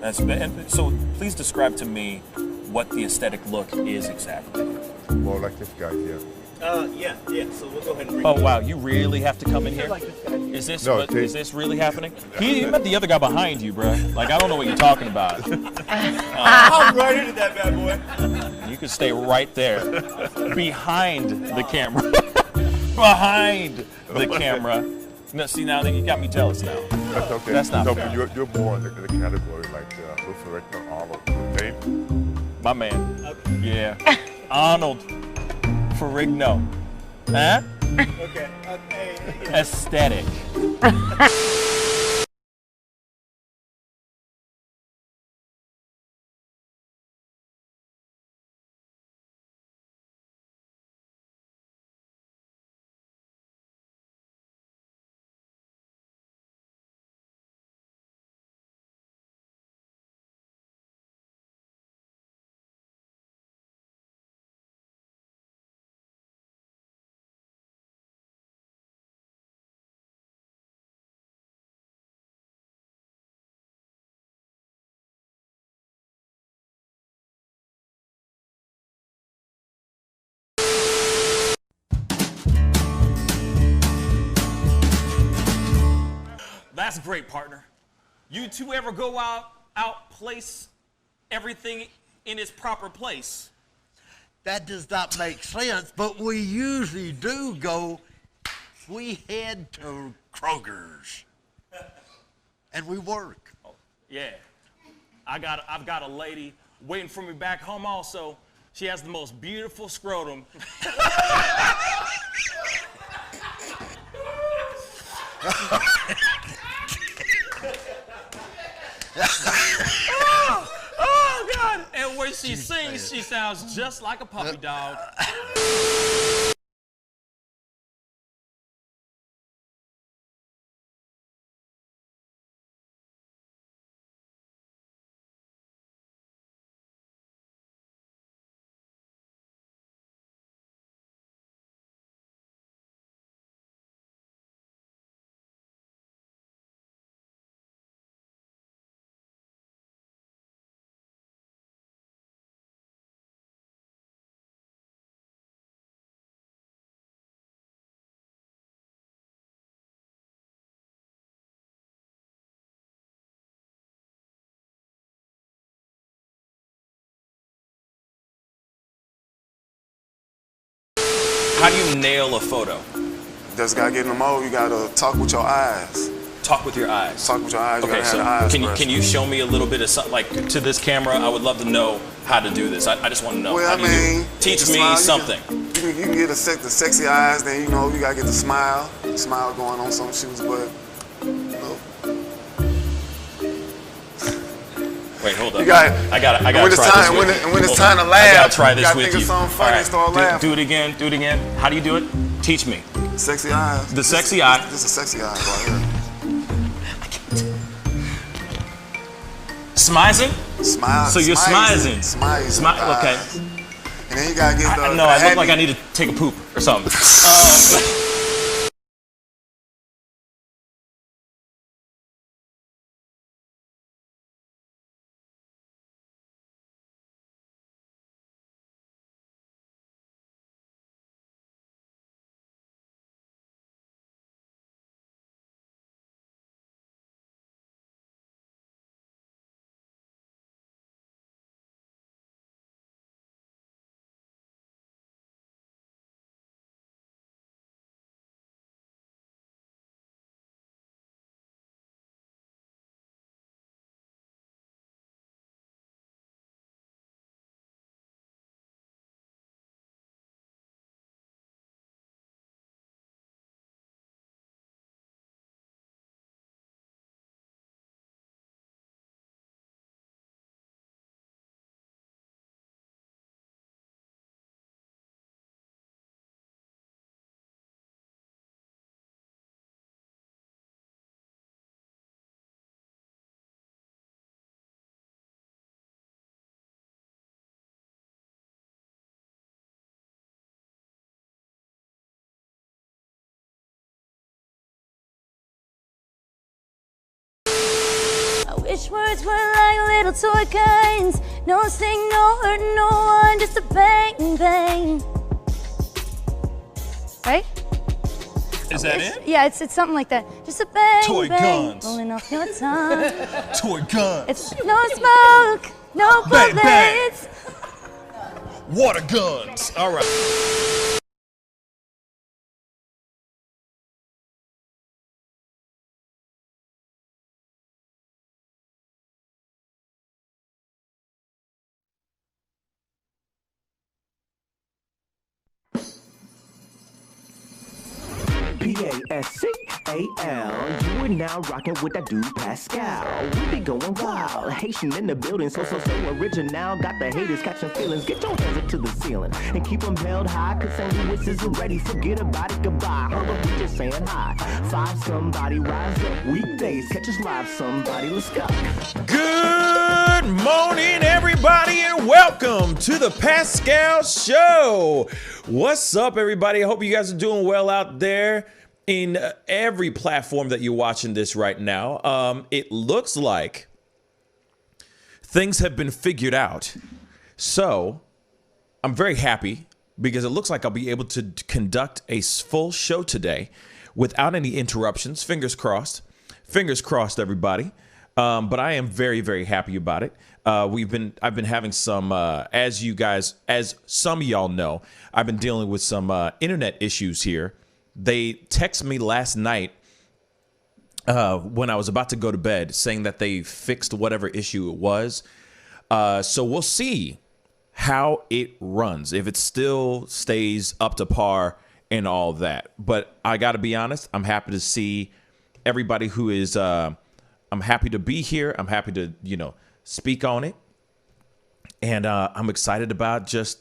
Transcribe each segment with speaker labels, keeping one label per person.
Speaker 1: And so please describe to me what the aesthetic look is exactly.
Speaker 2: More like this guy here.
Speaker 3: Yeah. So we'll go ahead and bring
Speaker 1: Oh wow, you really have to come in here?
Speaker 3: like this guy here.
Speaker 1: Is this
Speaker 2: No,
Speaker 1: is this really happening? He met the other guy behind you, bro. Like I don't know what you're talking about.
Speaker 3: I'm right into that bad boy.
Speaker 1: You can stay right there, behind the camera, behind the camera. No, see now you got me jealous now.
Speaker 2: That's okay.
Speaker 1: That's not
Speaker 2: no,
Speaker 1: fair.
Speaker 2: but you're more in the category like Luther Richter, Arnold, okay?
Speaker 1: My man. Yeah. Arnold Ferrigno. Huh?
Speaker 3: Okay.
Speaker 1: Aesthetic. That's great, partner. You two ever go out place everything in its proper place?
Speaker 4: That does not make sense, but we usually do go. We head to Kroger's, and we work.
Speaker 1: Oh, yeah. I've got a lady waiting for me back home also. She has the most beautiful scrotum. Oh, God. And when she sings, she sounds just like a puppy dog. How do you nail a photo?
Speaker 5: Just gotta get in the mode. You gotta talk with your eyes.
Speaker 1: Talk with your eyes.
Speaker 5: Talk with your eyes. You
Speaker 1: Okay,
Speaker 5: gotta
Speaker 1: so
Speaker 5: have the eyes
Speaker 1: can you show me a little bit of something, like to this camera? I would love to know how to do this. I just want to know.
Speaker 5: Well,
Speaker 1: How
Speaker 5: I
Speaker 1: do you do it?
Speaker 5: mean,
Speaker 1: Teach
Speaker 5: the
Speaker 1: me
Speaker 5: smile,
Speaker 1: something.
Speaker 5: You can get the sexy eyes. Then you know you gotta get the smile going on some shoes, but.
Speaker 1: Wait, hold up.
Speaker 5: You got.
Speaker 1: I gotta
Speaker 5: when it's
Speaker 1: try
Speaker 5: time,
Speaker 1: this with you.
Speaker 5: when it's
Speaker 1: Hold
Speaker 5: time
Speaker 1: on.
Speaker 5: to laugh,
Speaker 1: I gotta try this
Speaker 5: you gotta
Speaker 1: with
Speaker 5: think
Speaker 1: you.
Speaker 5: of something funny and start laughing.
Speaker 1: Do it again. Do it again. How do you do it? Teach me.
Speaker 5: Sexy eyes.
Speaker 1: The sexy eye.
Speaker 5: This is sexy eyes right here.
Speaker 1: Smizing?
Speaker 5: Smile.
Speaker 1: So you're smizing.
Speaker 5: Smile.
Speaker 1: Okay.
Speaker 5: And then you gotta get the.
Speaker 1: No, I look like I need to take a poop or something.
Speaker 6: Wish words were like little toy guns. No sting, no hurt, no one, just a bang, bang. Right?
Speaker 1: Is that it?
Speaker 6: Yeah, it's something like that. Just a bang,
Speaker 1: Toy
Speaker 6: bang,
Speaker 1: guns.
Speaker 6: rolling off your tongue.
Speaker 1: Toy guns.
Speaker 6: It's no smoke, no
Speaker 1: Bang, bang.
Speaker 6: bullets.
Speaker 1: Water guns. All right.
Speaker 7: Pascal, you are now rocking with that dude Pascal. We be going wild, Haitian in the building, so original. Got the haters catching feelings. Get your hands up to the ceiling and keep them held high. Cause St. Louis isn't ready. Forget about it, goodbye. Hold up, we just saying hi. Five somebody, rise up. Weekdays, catch us live. Somebody, let's go.
Speaker 1: Good morning, everybody, and welcome to the Pascal Show. What's up, everybody? I hope you guys are doing well out there in every platform that you're watching this right now. It looks like things have been figured out. So I'm very happy because it looks like I'll be able to conduct a full show today without any interruptions. Fingers crossed. Fingers crossed, everybody. But I am very, very happy about it. I've been having some, as some of y'all know, I've been dealing with some internet issues here. They texted me last night when I was about to go to bed saying that they fixed whatever issue it was. So we'll see how it runs, if it still stays up to par and all that. But I got to be honest, I'm happy to see everybody who is, I'm happy to be here. I'm happy to, speak on it. And I'm excited about just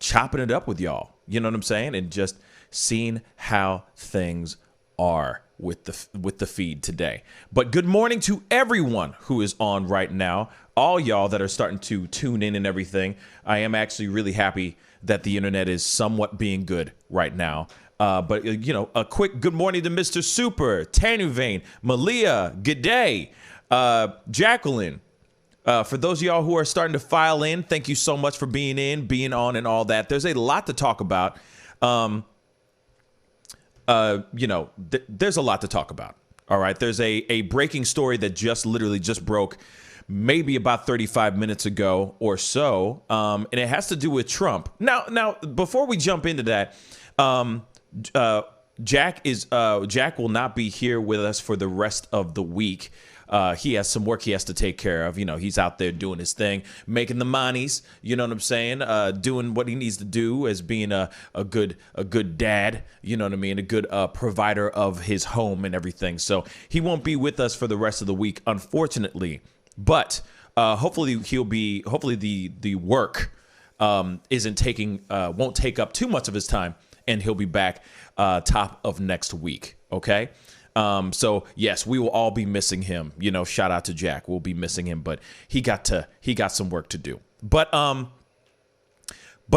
Speaker 1: chopping it up with y'all. You know what I'm saying? And just seeing how things are with the feed today. But good morning to everyone who is on right now. All y'all that are starting to tune in and everything. I am actually really happy that the internet is somewhat being good right now. But a quick good morning to Mr. Super, Tanuvane, Malia, good day, Jacqueline. For those of y'all who are starting to file in, thank you so much for being in, being on, and all that. There's a lot to talk about. There's a lot to talk about. All right. There's a breaking story that literally just broke maybe about 35 minutes ago or so. And it has to do with Trump. Now, before we jump into that, Jack will not be here with us for the rest of the week. He has some work he has to take care of. He's out there doing his thing, making the monies. You know what I'm saying? Doing what he needs to do as being a good dad. You know what I mean? A good provider of his home and everything. So he won't be with us for the rest of the week, unfortunately. But hopefully the work won't take up too much of his time, and he'll be back top of next week. Okay. So yes, we will all be missing him. Shout out to Jack. We'll be missing him, but he got some work to do. But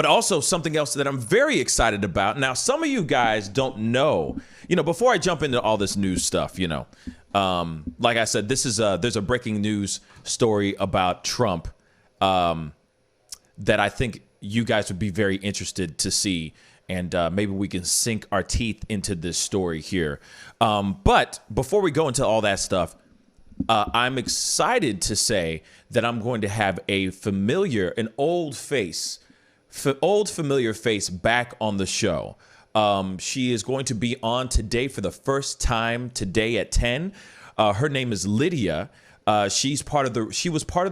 Speaker 1: also something else that I'm very excited about. Now, some of you guys don't know, before I jump into all this news stuff, like I said, there's a breaking news story about Trump, that I think you guys would be very interested to see. And maybe we can sink our teeth into this story here. But before we go into all that stuff, I'm excited to say that I'm going to have an old familiar face back on the show. She is going to be on today for the first time today at 10. Her name is Lydia. She was part of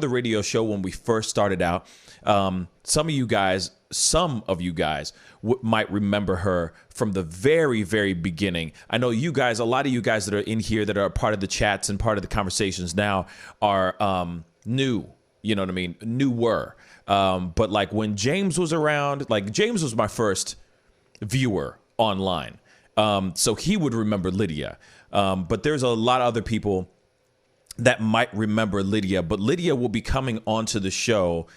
Speaker 1: the radio show when we first started out. Some of you guys might remember her from the very, very beginning. I know you guys, a lot of you guys that are in here that are part of the chats and part of the conversations now are new. You know what I mean? Newer. But like when James was around, James was my first viewer online. So he would remember Lydia. But there's a lot of other people that might remember Lydia. But Lydia will be coming onto the show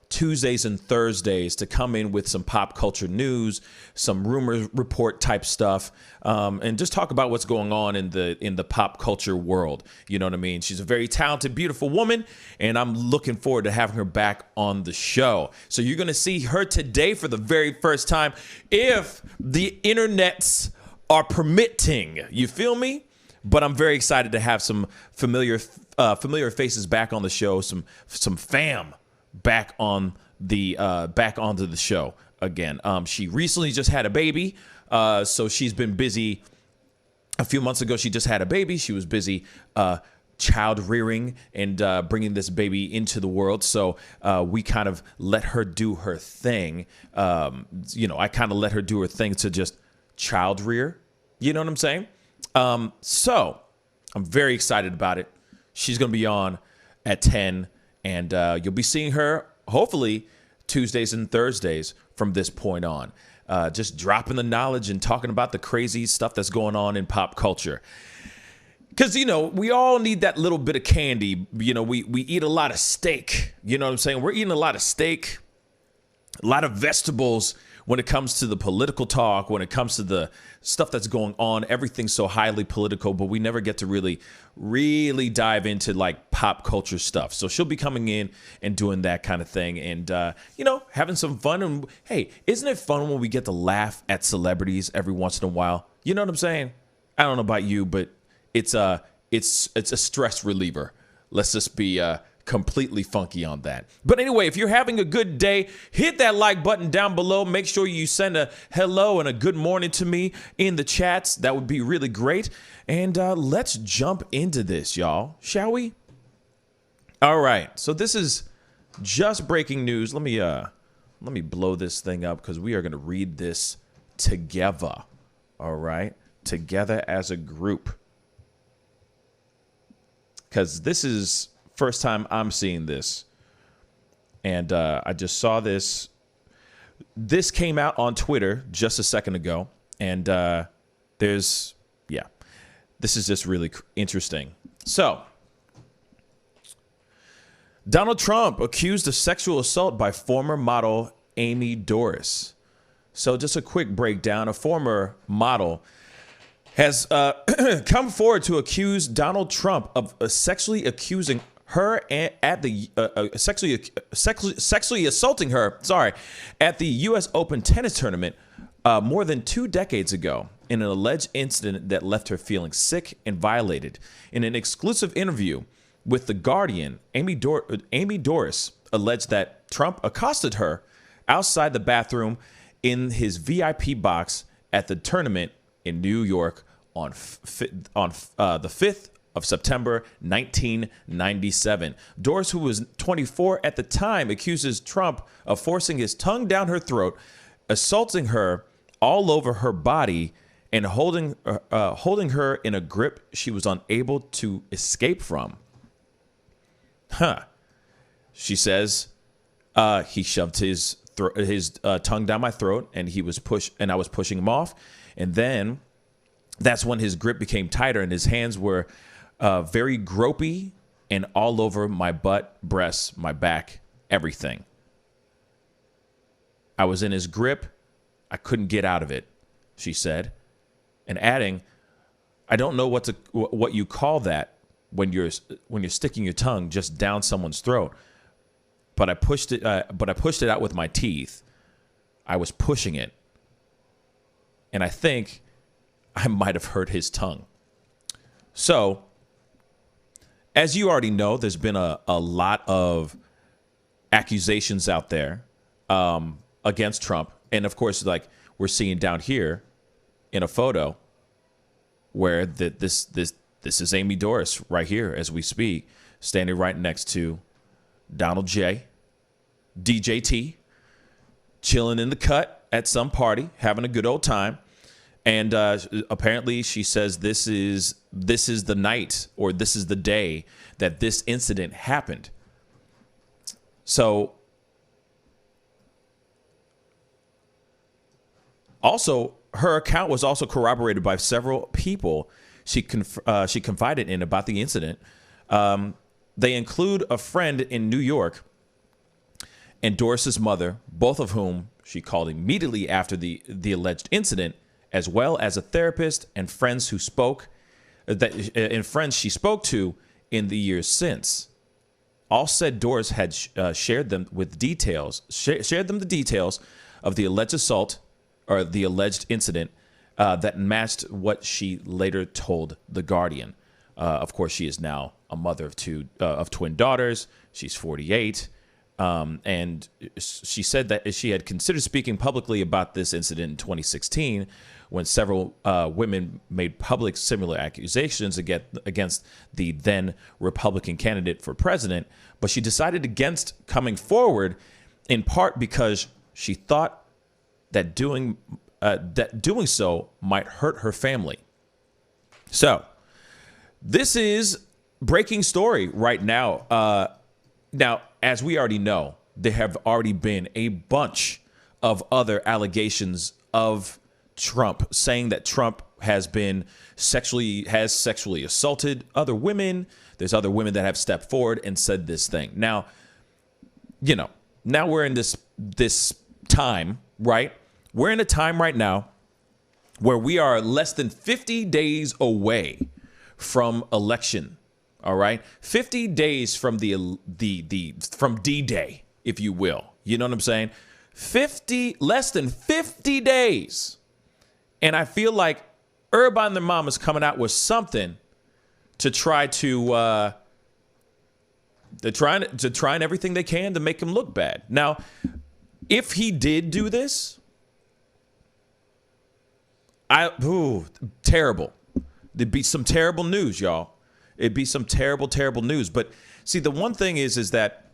Speaker 1: Tuesdays and Thursdays to come in with some pop culture news, some rumor report type stuff, and just talk about what's going on in the pop culture world. You know what I mean? She's a very talented, beautiful woman, and I'm looking forward to having her back on the show. So you're going to see her today for the very first time, if the internets are permitting. You feel me? But I'm very excited to have some familiar faces back on the show, some fam back onto the show again. She recently just had a baby, so she's been busy. A few months ago, she just had a baby. She was busy child rearing and bringing this baby into the world. So we kind of let her do her thing. I kind of let her do her thing to just child rear. You know what I'm saying? So I'm very excited about it. She's going to be on at 10. And you'll be seeing her, hopefully, Tuesdays and Thursdays from this point on. Just dropping the knowledge and talking about the crazy stuff that's going on in pop culture. Because, we all need that little bit of candy. We eat a lot of steak. You know what I'm saying? We're eating a lot of steak, a lot of vegetables when it comes to the political talk, when it comes to the stuff that's going on. Everything's so highly political, but we never get to really dive into like pop culture stuff. So she'll be coming in and doing that kind of thing and, having some fun. And hey, isn't it fun when we get to laugh at celebrities every once in a while? You know what I'm saying? I don't know about you, but it's a stress reliever. Let's just be completely funky on that. But anyway, if you're having a good day, hit that like button down below. Make sure you send a hello and a good morning to me in the chats. That would be really great. And let's jump into this, y'all, shall we? All right. So this is just breaking news. Let me blow this thing up because we are going to read this together. All right. Together as a group. Because this is first time I'm seeing this. And I just saw this. This came out on Twitter just a second ago. And this is just really interesting. So, Donald Trump accused of sexual assault by former model Amy Doris. So just a quick breakdown. A former model has come forward to accuse Donald Trump of sexually accusing her at the sexually assaulting her. At the U.S. Open tennis tournament more than 2 decades ago, in an alleged incident that left her feeling sick and violated. In an exclusive interview with The Guardian, Amy Doris alleged that Trump accosted her outside the bathroom in his VIP box at the tournament in New York on the 5th of September 1997. Doris, who was 24 at the time, accuses Trump of forcing his tongue down her throat, assaulting her all over her body, and holding her in a grip she was unable to escape from. She says he shoved his tongue down my throat, and I was pushing him off, and then that's when his grip became tighter, and his hands were very gropey and all over my butt, breasts, my back, everything. I was in his grip. I couldn't get out of it, she said, and adding, I don't know what you call that when you're sticking your tongue just down someone's throat, but I pushed it out with my teeth. I was pushing it, and I think I might have hurt his tongue. So, as you already know, there's been a lot of accusations out there against Trump. And of course, like we're seeing down here in a photo where this is Amy Doris right here as we speak, standing right next to Donald J, DJT, chilling in the cut at some party, having a good old time. And apparently she says this is the night, or this is the day that this incident happened. So also, her account was also corroborated by several people she confided in about the incident. They include a friend in New York and Doris's mother, both of whom she called immediately after the alleged incident, as well as a therapist and friends who spoke and friends she spoke to in the years since. All said Doris had shared them the details of the alleged assault or the alleged incident that matched what she later told The Guardian. Of course, she is now a mother of twin daughters. She's 48. And she said that she had considered speaking publicly about this incident in 2016 when several women made public similar accusations against the then Republican candidate for president. But she decided against coming forward in part because she thought that doing so might hurt her family. So this is breaking story right now. Now, as we already know, there have already been a bunch of other allegations of Trump saying that Trump has sexually assaulted other women. There's other women that have stepped forward and said this thing. Now, now we're in this time, right? We're in a time right now where we are less than 50 days away from election. All right. 50 days from from D-Day, if you will. You know what I'm saying? Less than 50 days. And I feel like everybody and their mom is coming out with something to try to they're trying everything they can to make him look bad. Now, if he did do this, terrible. There'd be some terrible news, y'all. It'd be some terrible, terrible news. But see, the one thing is that,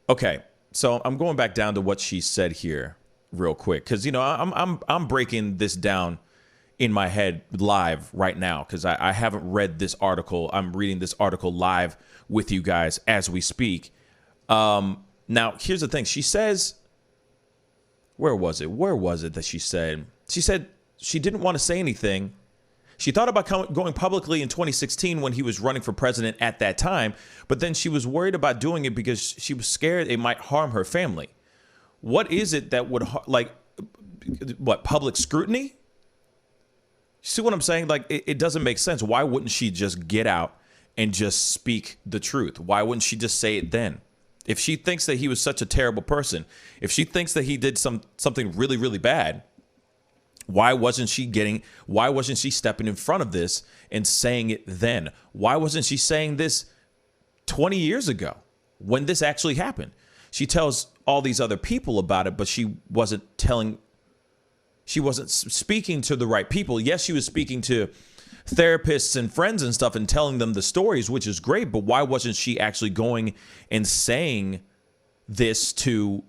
Speaker 1: okay, so I'm going back down to what she said here real quick. Cause I'm breaking this down in my head live right now. Cause I haven't read this article. I'm reading this article live with you guys as we speak. Now here's the thing. She says, where was it that she said she didn't want to say anything. She thought about going publicly in 2016 when he was running for president at that time, but then she was worried about doing it because she was scared it might harm her family. What is it that would, public scrutiny? See what I'm saying? Like, it doesn't make sense. Why wouldn't she just get out and just speak the truth? Why wouldn't she just say it then? If she thinks that he was such a terrible person, if she thinks that he did something really, really bad, why wasn't she stepping in front of this and saying it then? Why wasn't she saying this 20 years ago when this actually happened? She tells all these other people about it, but she wasn't speaking to the right people. Yes, she was speaking to therapists and friends and stuff and telling them the stories, which is great. But why wasn't she actually going and saying this to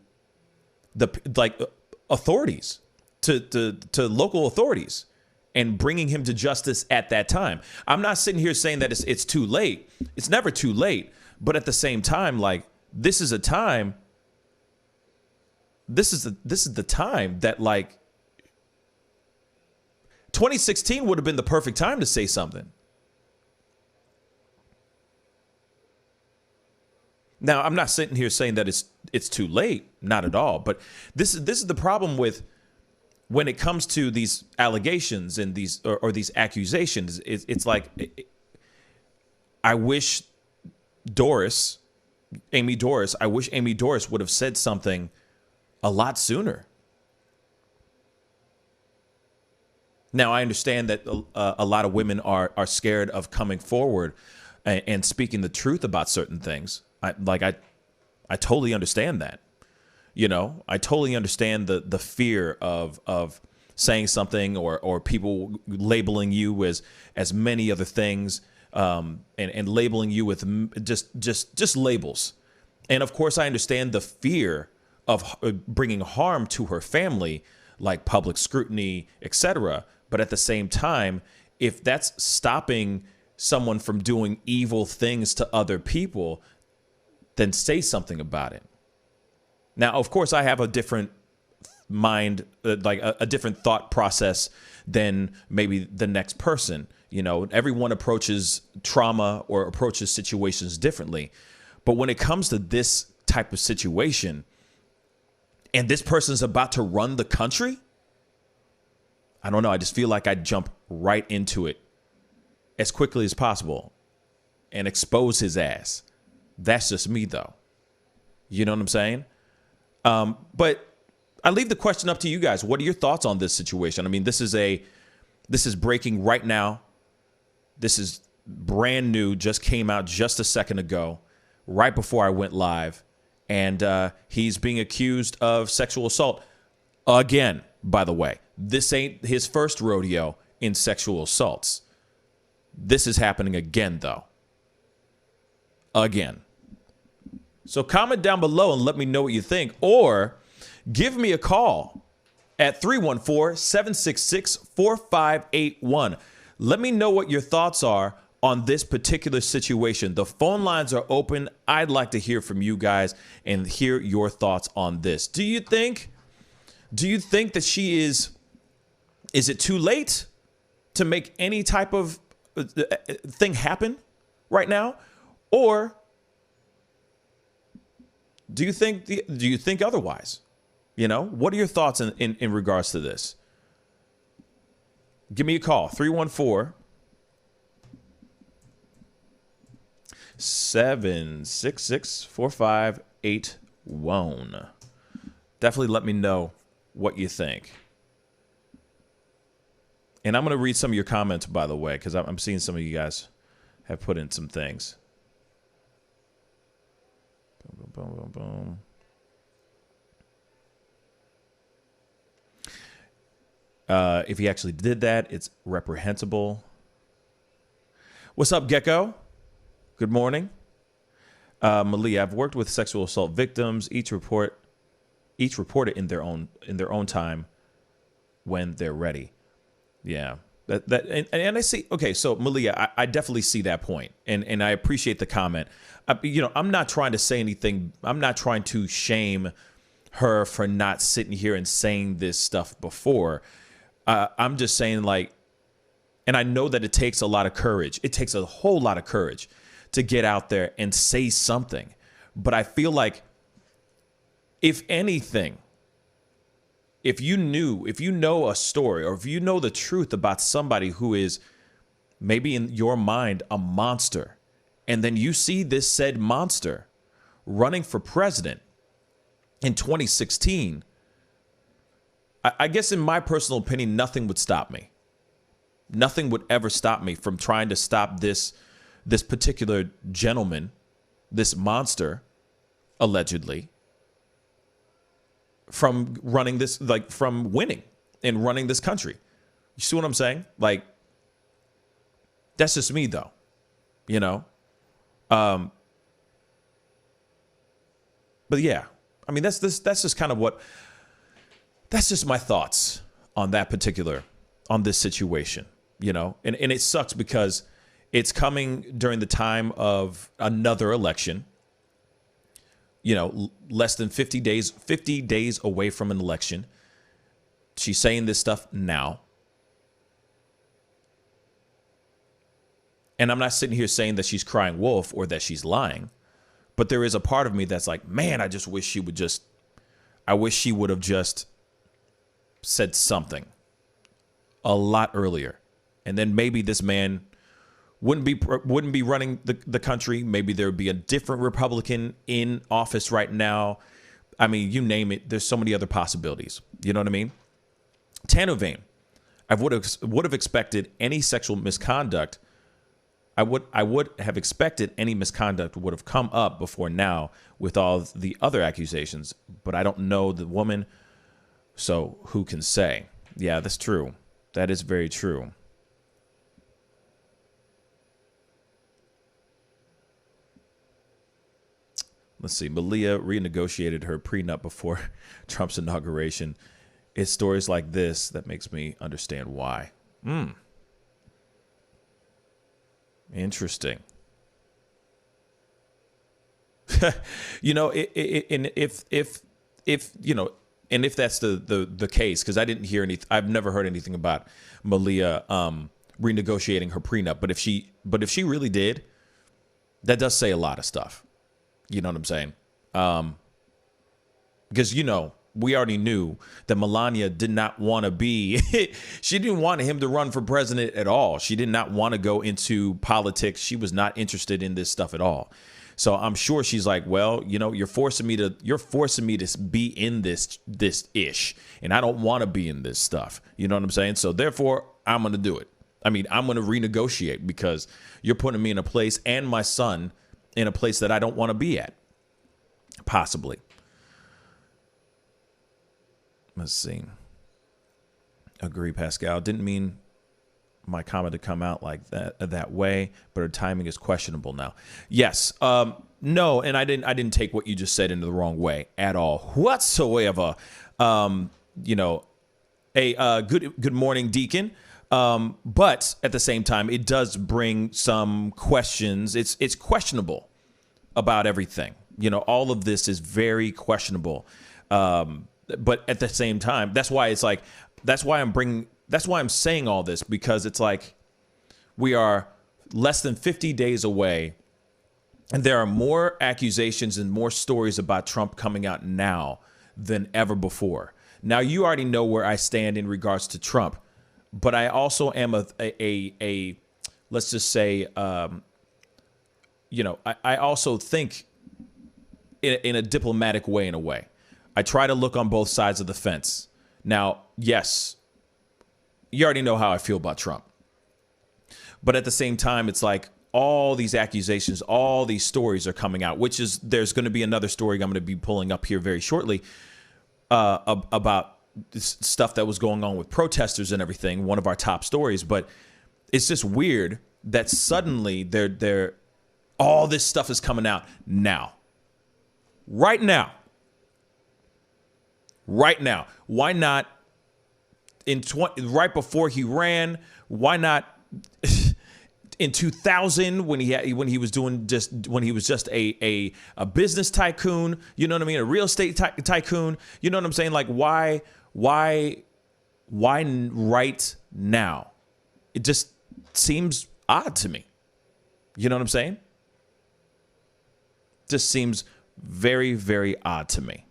Speaker 1: the authorities? To local authorities and bringing him to justice at that time. I'm not sitting here saying that it's too late. It's never too late. But at the same time, this is the time that 2016 would have been the perfect time to say something. Now, I'm not sitting here saying that it's too late, not at all. But this is the problem with when it comes to these allegations and these these accusations. It's like, I wish Amy Doris would have said something a lot sooner. Now, I understand that a lot of women are scared of coming forward and speaking the truth about certain things. I totally understand that. I totally understand the fear of saying something or people labeling you as many other things, and labeling you with just labels. And of course, I understand the fear of bringing harm to her family, like public scrutiny, etc. But at the same time, if that's stopping someone from doing evil things to other people, then say something about it. Now, of course, I have a different mind, a different thought process than maybe the next person. Everyone approaches trauma or approaches situations differently. But when it comes to this type of situation, and this person's about to run the country, I don't know. I just feel like I'd jump right into it as quickly as possible and expose his ass. That's just me, though. You know what I'm saying? But I leave the question up to you guys. What are your thoughts on this situation? I mean, this is breaking right now. This is brand new, just came out just a second ago, right before I went live. And he's being accused of sexual assault again, by the way. This ain't his first rodeo in sexual assaults. This is happening again, though. Again. So comment down below and let me know what you think. Or give me a call at 314-766-4581. Let me know what your thoughts are on this particular situation. The phone lines are open. I'd like to hear from you guys and hear your thoughts on this. Do you think that she is it too late to make any type of thing happen right now? Or do you think otherwise? You know, what are your thoughts in regards to this? Give me a call, 314-766-4581. Definitely let me know what you think. And I'm going to read some of your comments, by the way, because I'm seeing some of you guys have put in some things. Boom, boom, boom, boom. If he actually did that, it's reprehensible. What's up, Gecko? Good morning. Malia, I've worked with sexual assault victims. Each report it in their own time when they're ready. Yeah. And I see. Okay, so Malia, I definitely see that point, and I appreciate the comment. I'm not trying to say anything. I'm not trying to shame her for not sitting here and saying this stuff before. I'm just saying, like, and I know that it takes a lot of courage. It takes a whole lot of courage to get out there and say something. But I feel like, if anything, if you know a story, or if you know the truth about somebody who is maybe in your mind a monster, and then you see this said monster running for president in 2016, I guess in my personal opinion, nothing would stop me. Nothing would ever stop me from trying to stop this particular gentleman, this monster, allegedly, from running this, like, from winning and running this country. You see what I'm saying? Like, that's just me, though. You know? But yeah, I mean, that's just kind of what, that's just my thoughts on this situation, you know? And it sucks because it's coming during the time of another election. You know, less than 50 days away from an election. She's saying this stuff now. And I'm not sitting here saying that she's crying wolf or that she's lying. But there is a part of me that's like, man, I just wish she would have just said something a lot earlier. And then maybe this man wouldn't be running the country. Maybe there would be a different Republican in office right now. I mean, you name it. There's so many other possibilities. You know what I mean? Tanovane, I would have expected any sexual misconduct. I would have expected any misconduct would have come up before now with all the other accusations. But I don't know the woman, so who can say? Yeah, that's true. That is very true. Let's see. Malia renegotiated her prenup before Trump's inauguration. It's stories like this that makes me understand why. Interesting. You know, if you know, and if that's the case, because I didn't hear I've never heard anything about Malia renegotiating her prenup. But if she really did, that does say a lot of stuff. You know what I'm saying? Because, we already knew that Melania did not want to be, she didn't want him to run for president at all. She did not want to go into politics. She was not interested in this stuff at all. So I'm sure she's like, well, you're forcing me to be in this ish. And I don't want to be in this stuff. You know what I'm saying? So therefore, I'm going to do it. I mean, I'm going to renegotiate because you're putting me in a place and my son in a place that I don't want to be at. Possibly. Let's see. Agree, Pascal. Didn't mean my comment to come out like that way, but her timing is questionable now. Yes. No, and I didn't take what you just said into the wrong way at all whatsoever. Good morning, Deacon. But at the same time, it does bring some questions. It's questionable about everything. All of this is very questionable. But at the same time, that's why I'm saying all this, because it's like we are less than 50 days away, and there are more accusations and more stories about Trump coming out now than ever before. Now, you already know where I stand in regards to Trump, but I also am a let's just say, I also think in a diplomatic way, in a way. I try to look on both sides of the fence. Now, yes, you already know how I feel about Trump. But at the same time, it's like all these accusations, all these stories are coming out, there's going to be another story I'm going to be pulling up here very shortly about this stuff that was going on with protesters and everything, one of our top stories. But it's just weird that suddenly all this stuff is coming out now. Right now. Why not right before he ran? Why not in 2000 when he was just a business tycoon? You know what I mean? A real estate tycoon. You know what I'm saying? Like why right now? It just seems odd to me. You know what I'm saying? Just seems very, very odd to me.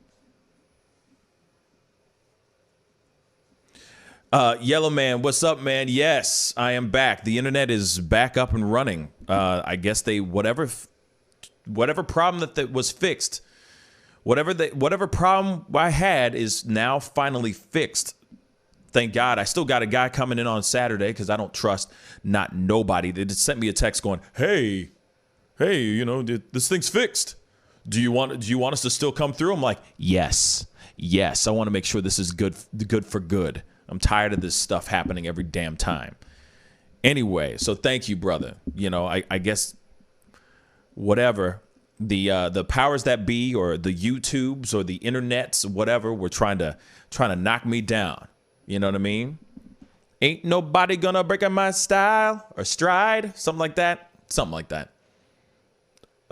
Speaker 1: Yellow Man, what's up, man? Yes, I am back. The internet is back up and running. I guess whatever problem that was fixed, whatever problem I had is now finally fixed. Thank God. I still got a guy coming in on Saturday because I don't trust nobody. They just sent me a text going, hey, this thing's fixed. Do you want us to still come through? I'm like, yes. I want to make sure this is good for good. I'm tired of this stuff happening every damn time. Anyway, so thank you, brother. I guess whatever the powers that be, or the YouTubes or the internets, whatever, were trying to knock me down. You know what I mean? Ain't nobody gonna break my style or stride, something like that.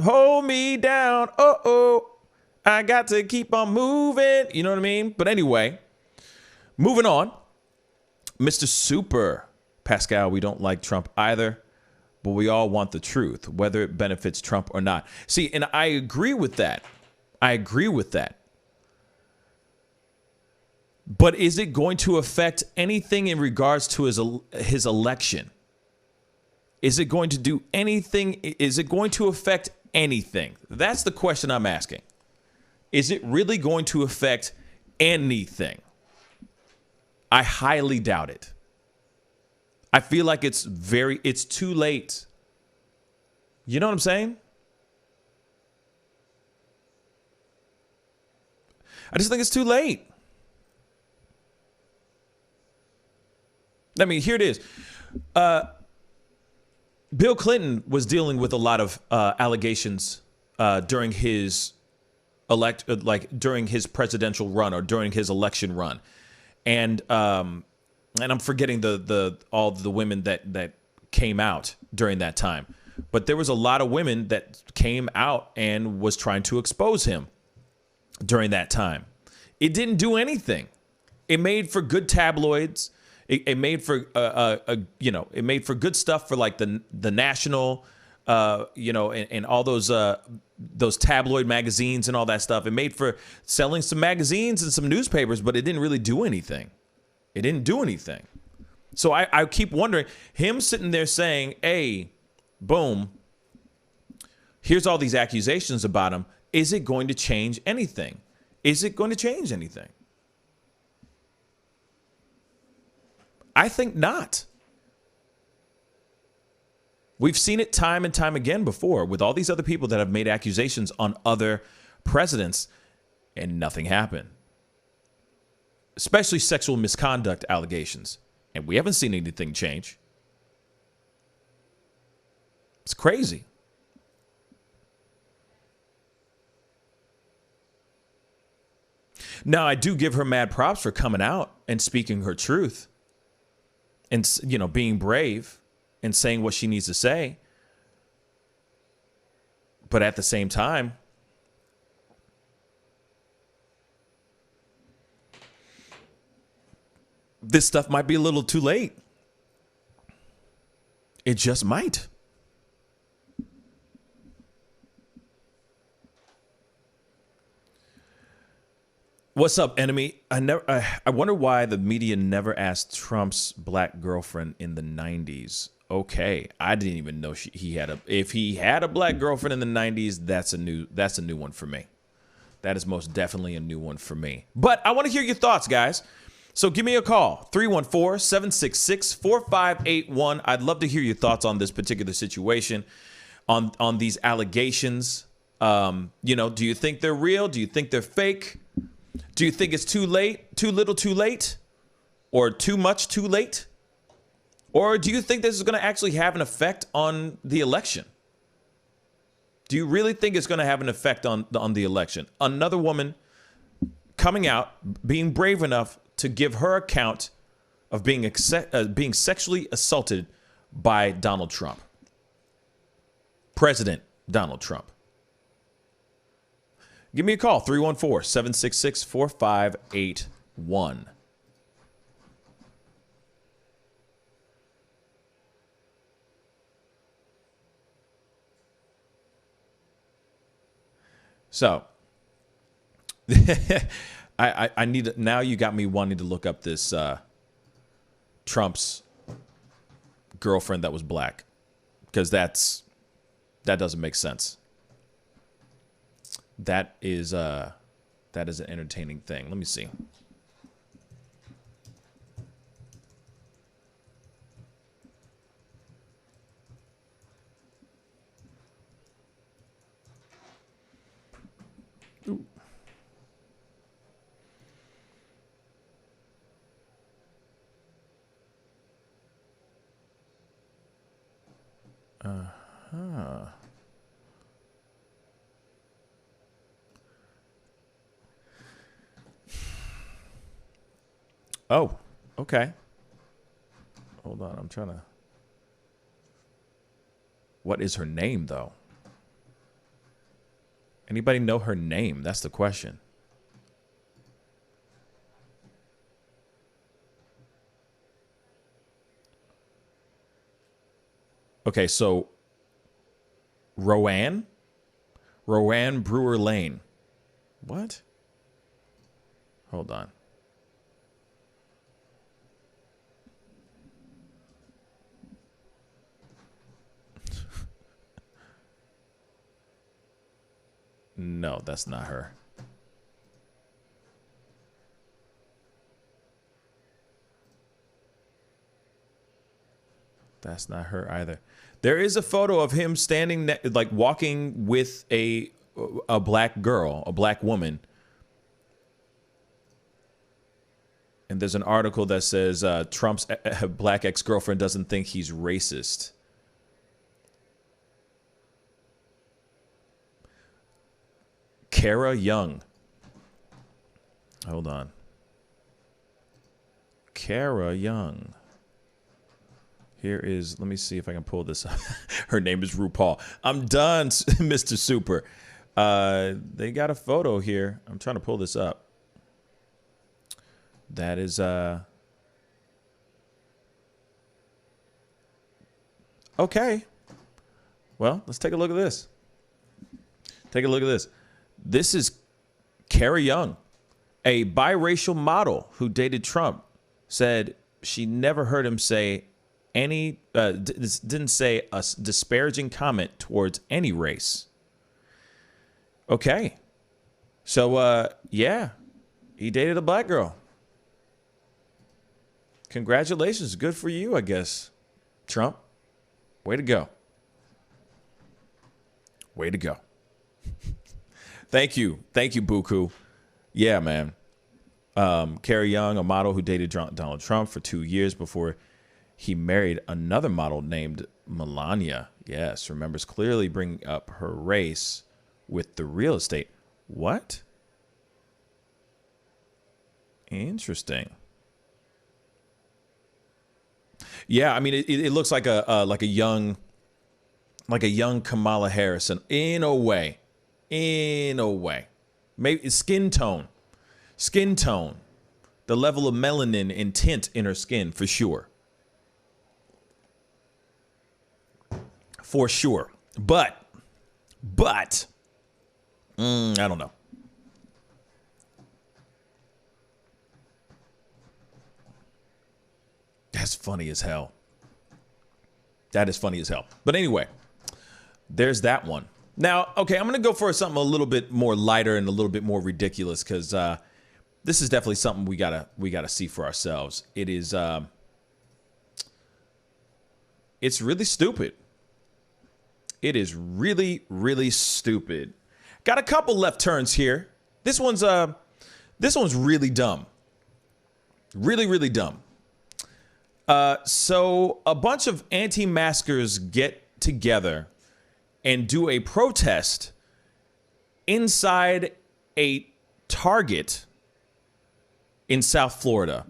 Speaker 1: Hold me down. I got to keep on moving. You know what I mean? But anyway, moving on. Mr. Super Pascal, we don't like Trump either, but we all want the truth, whether it benefits Trump or not. See, and I agree with that. But is it going to affect anything in regards to his election? Is it going to do anything? Is it going to affect anything? That's the question I'm asking. Is it really going to affect anything? I highly doubt it. I feel like it's too late. You know what I'm saying? I just think it's too late. I mean, here it is. Bill Clinton was dealing with a lot of allegations during his during his presidential run, or during his election run. And I'm forgetting all the women that came out during that time. But there was a lot of women that came out and was trying to expose him during that time. It didn't do anything. It made for good tabloids. It made for it made for good stuff for like the national you know, and all those tabloid magazines and all that stuff. It made for selling some magazines and some newspapers, but it didn't really do anything. It didn't do anything. So I keep wondering, him sitting there saying, hey, boom, here's all these accusations about him. Is it going to change anything? Is it going to change anything? I think not. We've seen it time and time again before with all these other people that have made accusations on other presidents and nothing happened. Especially sexual misconduct allegations. And we haven't seen anything change. It's crazy. Now, I do give her mad props for coming out and speaking her truth and, you know, being brave and saying what she needs to say. But at the same time, this stuff might be a little too late. It just might. What's up, enemy? I wonder why the media never asked Trump's black girlfriend in the 90s. Okay, I didn't even know if he had a black girlfriend in the 90s. That's a new one for me. That is most definitely a new one for me. But I want to hear your thoughts, guys. So give me a call, 314-766-4581. I'd love to hear your thoughts on this particular situation, on these allegations. You know, do you think they're real? Do you think they're fake? Do you think it's too late, too little too late, or too much too late? Or do you think this is going to actually have an effect on the election? Do you really think it's going to have an effect on the election? Another woman coming out, being brave enough to give her account of being sexually assaulted by Donald Trump. President Donald Trump. Give me a call, 314-766-4581. So, I need now. You got me wanting to look up this Trump's girlfriend that was black, because that doesn't make sense. That is an entertaining thing. Let me see. Ooh. Uh-huh. Oh, okay. Hold on, I'm trying to... What is her name, though? Anybody know her name? That's the question. Okay, so Roanne Brewer Lane. What? Hold on. No, that's not her. That's not her either. There is a photo of him standing, like walking with a black girl, a black woman. And there's an article that says Trump's black ex-girlfriend doesn't think he's racist. Kara Young. Hold on. Kara Young. Here is, let me see if I can pull this up. Her name is RuPaul. I'm done, Mr. Super. They got a photo here. I'm trying to pull this up. That is, okay. Well, let's take a look at this. Take a look at this. This is Carrie Young, a biracial model who dated Trump, said she never heard him say didn't say a disparaging comment towards any race. Okay. So, yeah, he dated a black girl. Congratulations. Good for you, I guess, Trump. Way to go. Way to go. Thank you. Thank you, Buku. Yeah, man. Carrie Young, a model who dated Donald Trump for 2 years before he married another model named Melania. Yes, remembers clearly bringing up her race with the real estate. What? Interesting. Yeah, I mean, it looks like a young Kamala Harris in a way, maybe skin tone, the level of melanin and tint in her skin for sure, but I don't know. That's funny as hell. That is funny as hell. But anyway, there's that one. Now, okay, I'm going to go for something a little bit more lighter and a little bit more ridiculous because this is definitely something we gotta see for ourselves. It is it's really stupid. It is really, really stupid. Got a couple left turns here. This one's really dumb. Really, really dumb. So a bunch of anti-maskers get together and do a protest inside a Target in South Florida.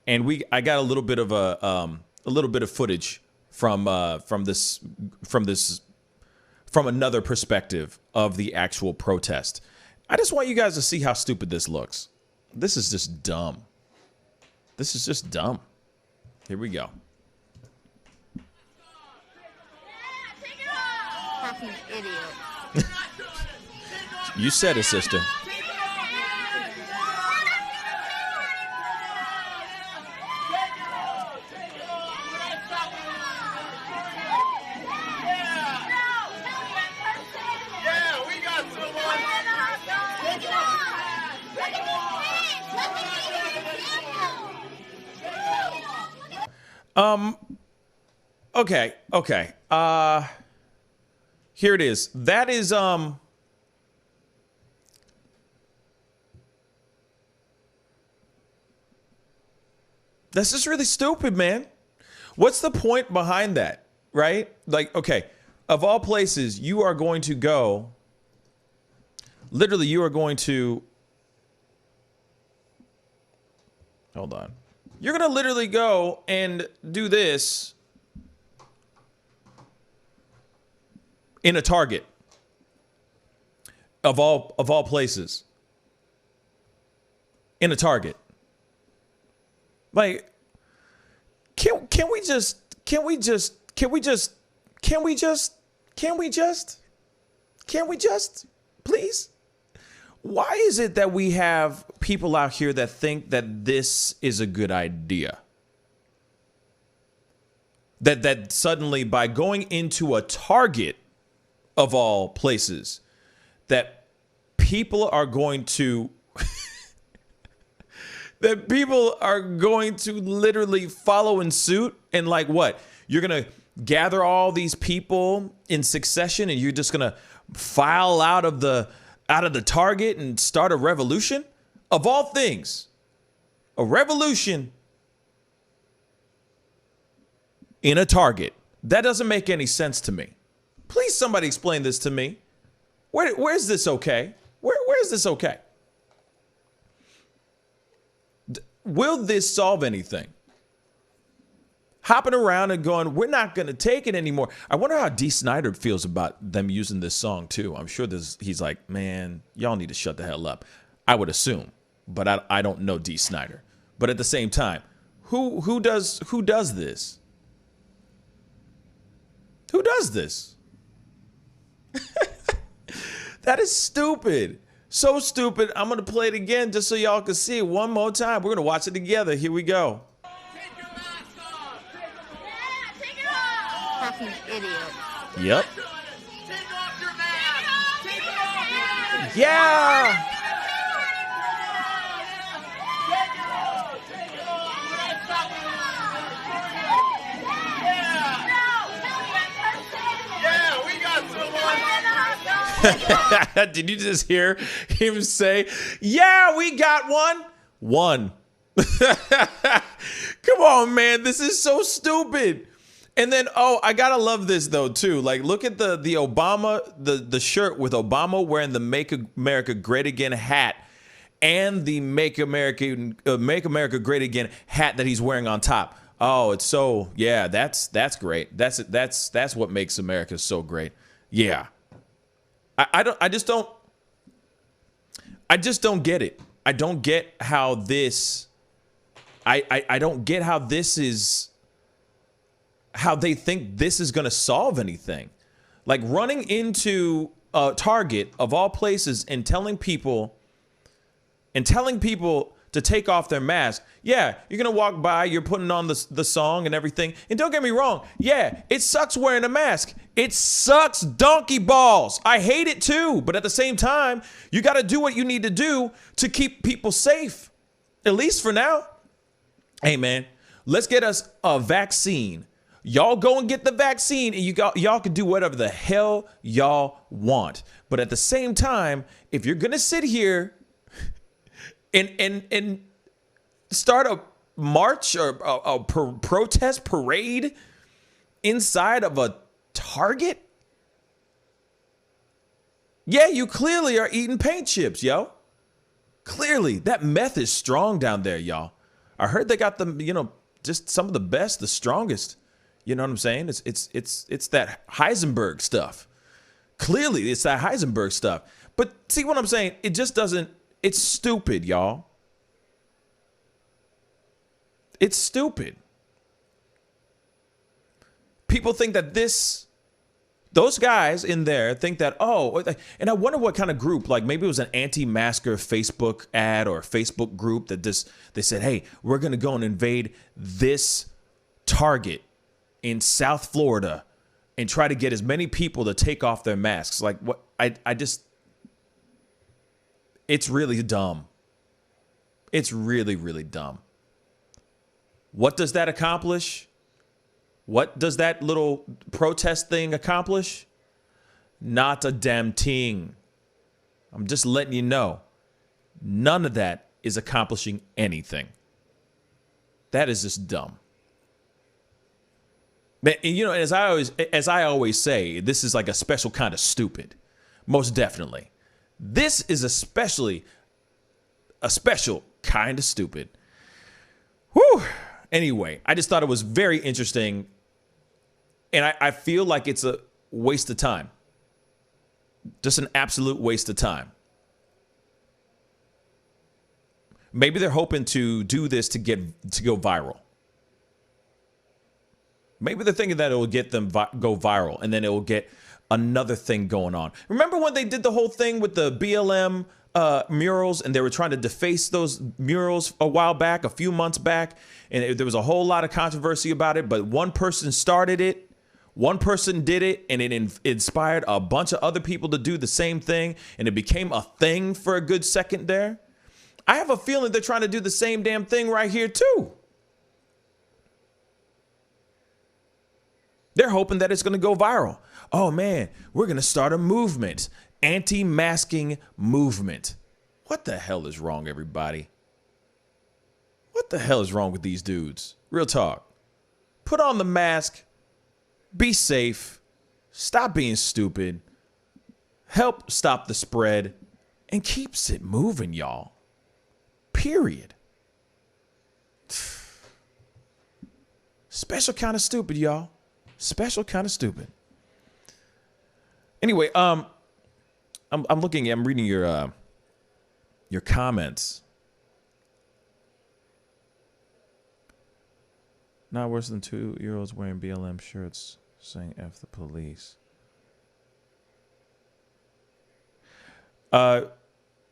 Speaker 1: And I got a little bit of footage from another perspective of the actual protest. I just want you guys to see how stupid this looks. This is just dumb. This is just dumb. Here we go.
Speaker 6: Fucking idiot.
Speaker 1: You said it, sister. Okay. Here it is. That is that's just really stupid, man. What's the point behind that, right? Like, okay, of all places, you are going to go, literally, you are going to, hold on. You're going to literally go and do this in a Target of all places. In a Target. Like, can we just please? Why is it that we have people out here that think that this is a good idea? That suddenly by going into a Target of all places, that people are going to that people are going to literally follow in suit, and like what? You're going to gather all these people in succession and you're just going to file out of the Target and start a revolution? Of all things, a revolution in a Target. That doesn't make any sense to me. Please, somebody explain this to me. Where's this okay? Where's this okay? Will this solve anything? Hopping around and going, we're not going to take it anymore. I wonder how D. Snyder feels about them using this song too. I'm sure he's like, man, y'all need to shut the hell up. I would assume, but I don't know D. Snyder. But at the same time, who does this? Who does this? That is stupid. So stupid. I'm going to play it again just so y'all can see it one more time. We're going to watch it together. Here we go.
Speaker 3: Take your mask off.
Speaker 6: Take it off.
Speaker 8: Fucking idiot.
Speaker 1: Yep.
Speaker 3: Take off your mask. Take it off.
Speaker 1: Yeah.
Speaker 3: Yeah, we got someone.
Speaker 1: Did you just hear him say, yeah, we got one? One. Come on, man. This is so stupid. And then, oh, I gotta love this though too. Like, look at the Obama, the shirt with Obama wearing the Make America Great Again hat, and the Make America Great Again hat that he's wearing on top. Oh, it's so, yeah, that's great. That's what makes America so great. Yeah. I just don't get it. I don't get how this, I don't get how this is, how they think this is going to solve anything. Like running into Target of all places and telling people to take off their mask. Yeah, you're going to walk by, you're putting on the song and everything. And don't get me wrong. Yeah, it sucks wearing a mask. It sucks donkey balls. I hate it too. But at the same time, you got to do what you need to do to keep people safe. At least for now. Hey, man, let's get us a vaccine. Y'all go and get the vaccine and y'all can do whatever the hell y'all want. But at the same time, if you're going to sit here and start a march or a protest parade inside of a Target, yeah, you clearly are eating paint chips, yo. Clearly, that meth is strong down there, y'all. I heard they got the, just some of the best, the strongest. You know what I'm saying? It's that Heisenberg stuff. Clearly, it's that Heisenberg stuff. But see what I'm saying? It just doesn't. It's stupid, y'all. It's stupid. People think that those guys in there think that, oh, and I wonder what kind of group, like maybe it was an anti-masker Facebook ad or Facebook group that they said, hey, we're going to go and invade this Target in South Florida and try to get as many people to take off their masks. Like what? It's really dumb. It's really, really dumb. What does that accomplish? What does that little protest thing accomplish? Not a damn thing. I'm just letting you know. None of that is accomplishing anything. That is just dumb. Man, as I always say, this is like a special kind of stupid. Most definitely. This is especially a special kind of stupid. Whew. Anyway, I just thought it was very interesting. And I feel like it's a waste of time. Just an absolute waste of time. Maybe they're hoping to do this to go viral. Maybe they're thinking that it will get them go viral, and then it will get another thing going on. Remember when they did the whole thing with the BLM murals, and they were trying to deface those murals a few months back, and there was a whole lot of controversy about it, but one person started it, one person did it, and it inspired a bunch of other people to do the same thing, and it became a thing for a good second there. I have a feeling they're trying to do the same damn thing right here too. They're hoping that it's going to go viral. Oh man, we're going to start a movement. Anti-masking movement. What the hell is wrong, everybody? What the hell is wrong with these dudes? Real talk. Put on the mask. Be safe. Stop being stupid. Help stop the spread. And keeps it moving, y'all. Period. Special kind of stupid, y'all. Special kind of stupid. Anyway, I'm reading your comments. Not worse than 2-year-olds wearing BLM shirts Saying F the police.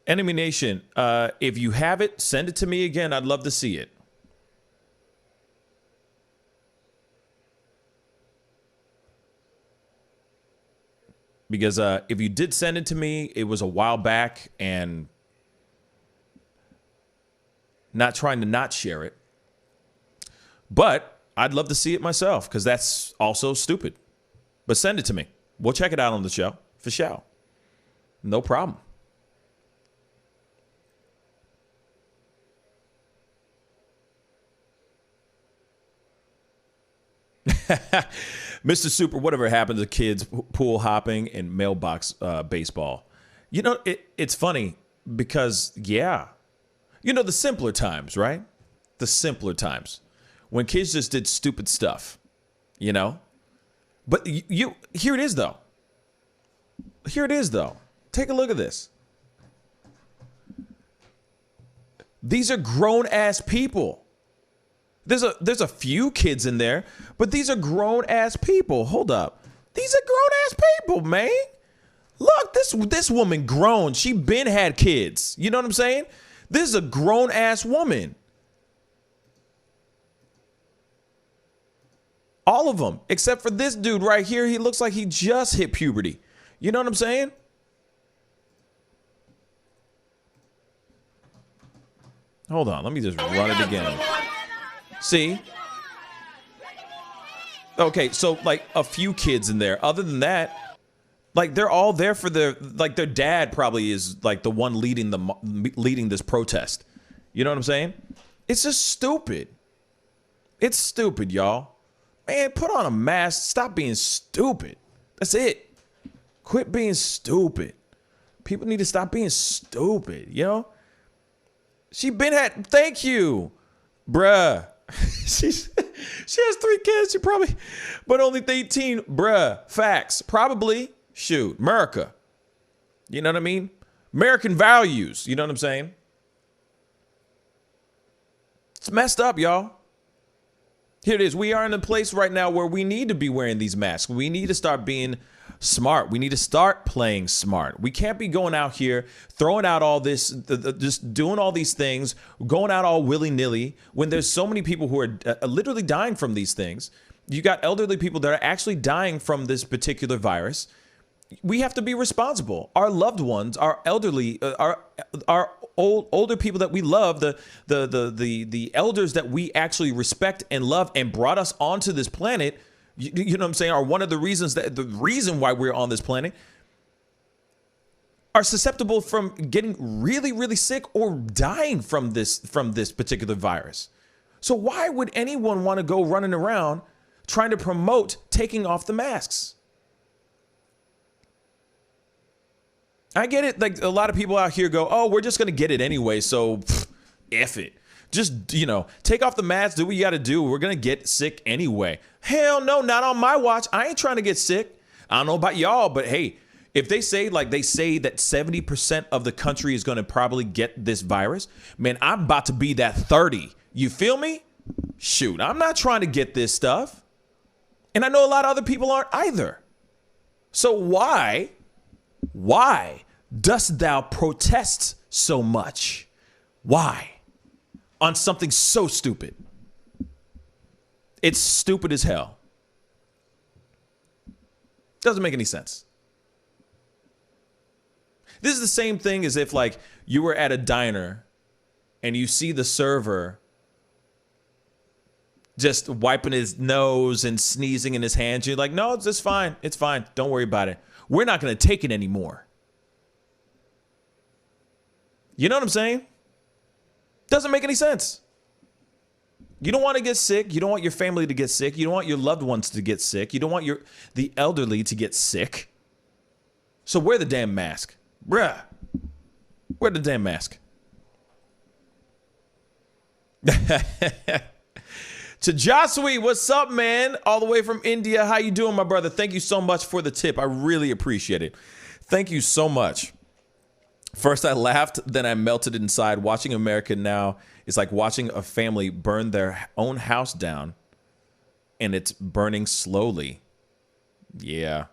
Speaker 1: Enemy Nation, if you have it, send it to me again. I'd love to see it. Because if you did send it to me, it was a while back, and not trying to not share it. But I'd love to see it myself, because that's also stupid. But send it to me. We'll check it out on the show, for sure. No problem. Mr. Super, whatever happened to kids pool hopping and mailbox baseball? You know, it's funny because, yeah, you know, the simpler times, right? The simpler times when kids just did stupid stuff, you know? But here it is, though. Here it is, though. Take a look at this. These are grown-ass people. There's a few kids in there, but these are grown-ass people. Hold up. These are grown-ass people, man. Look, this woman grown. She been had kids. You know what I'm saying? This is a grown-ass woman. All of them, except for this dude right here. He looks like he just hit puberty. You know what I'm saying? Hold on. Let me just run it again. See? Okay, so like a few kids in there. Other than that, like they're all there for their dad probably is like the one leading this protest. You know what I'm saying? It's just stupid. It's stupid, y'all. Man, put on a mask. Stop being stupid. That's it. Quit being stupid. People need to stop being stupid, you know? She been had, thank you, bruh. she has 3 kids. She probably, but only 18. Bruh, facts. Probably. Shoot, America. You know what I mean? American values. You know what I'm saying? It's messed up, y'all. Here it is. We are in a place right now where we need to be wearing these masks. We need to start being smart. We need to start playing smart. We can't be going out here throwing out all this, just doing all these things, going out all willy-nilly when there's so many people who are literally dying from these things. You got elderly people that are actually dying from this particular virus. We have to be responsible. Our loved ones, our elderly, our older people that we love, the elders that we actually respect and love and brought us onto this planet. You know what I'm saying? Are one of the reasons that the reason why we're on this planet are susceptible from getting really, really sick or dying from this particular virus. So why would anyone want to go running around trying to promote taking off the masks? I get it. Like a lot of people out here go, oh, we're just going to get it anyway. So F it. Just, you know, take off the mask, do what you got to do. We're going to get sick anyway. Hell no, not on my watch. I ain't trying to get sick. I don't know about y'all, but hey, if they say that 70% of the country is going to probably get this virus, man, I'm about to be that 30. You feel me? Shoot, I'm not trying to get this stuff. And I know a lot of other people aren't either. So why dost thou protest so much? Why? On something so stupid. It's stupid as hell. Doesn't make any sense. This is the same thing as if like you were at a diner and you see the server just wiping his nose and sneezing in his hands. You're like, no, it's just fine. It's fine. Don't worry about it. We're not going to take it anymore. You know what I'm saying? Doesn't make any sense. You don't want to get sick. You don't want your family to get sick. You don't want your loved ones to get sick. You don't want the elderly to get sick. So wear the damn mask. Bruh. Wear the damn mask. To Josui, what's up, man? All the way from India. How you doing, my brother? Thank you so much for the tip. I really appreciate it. Thank you so much. First I laughed, then I melted inside. Watching America now is like watching a family burn their own house down, and it's burning slowly. Yeah.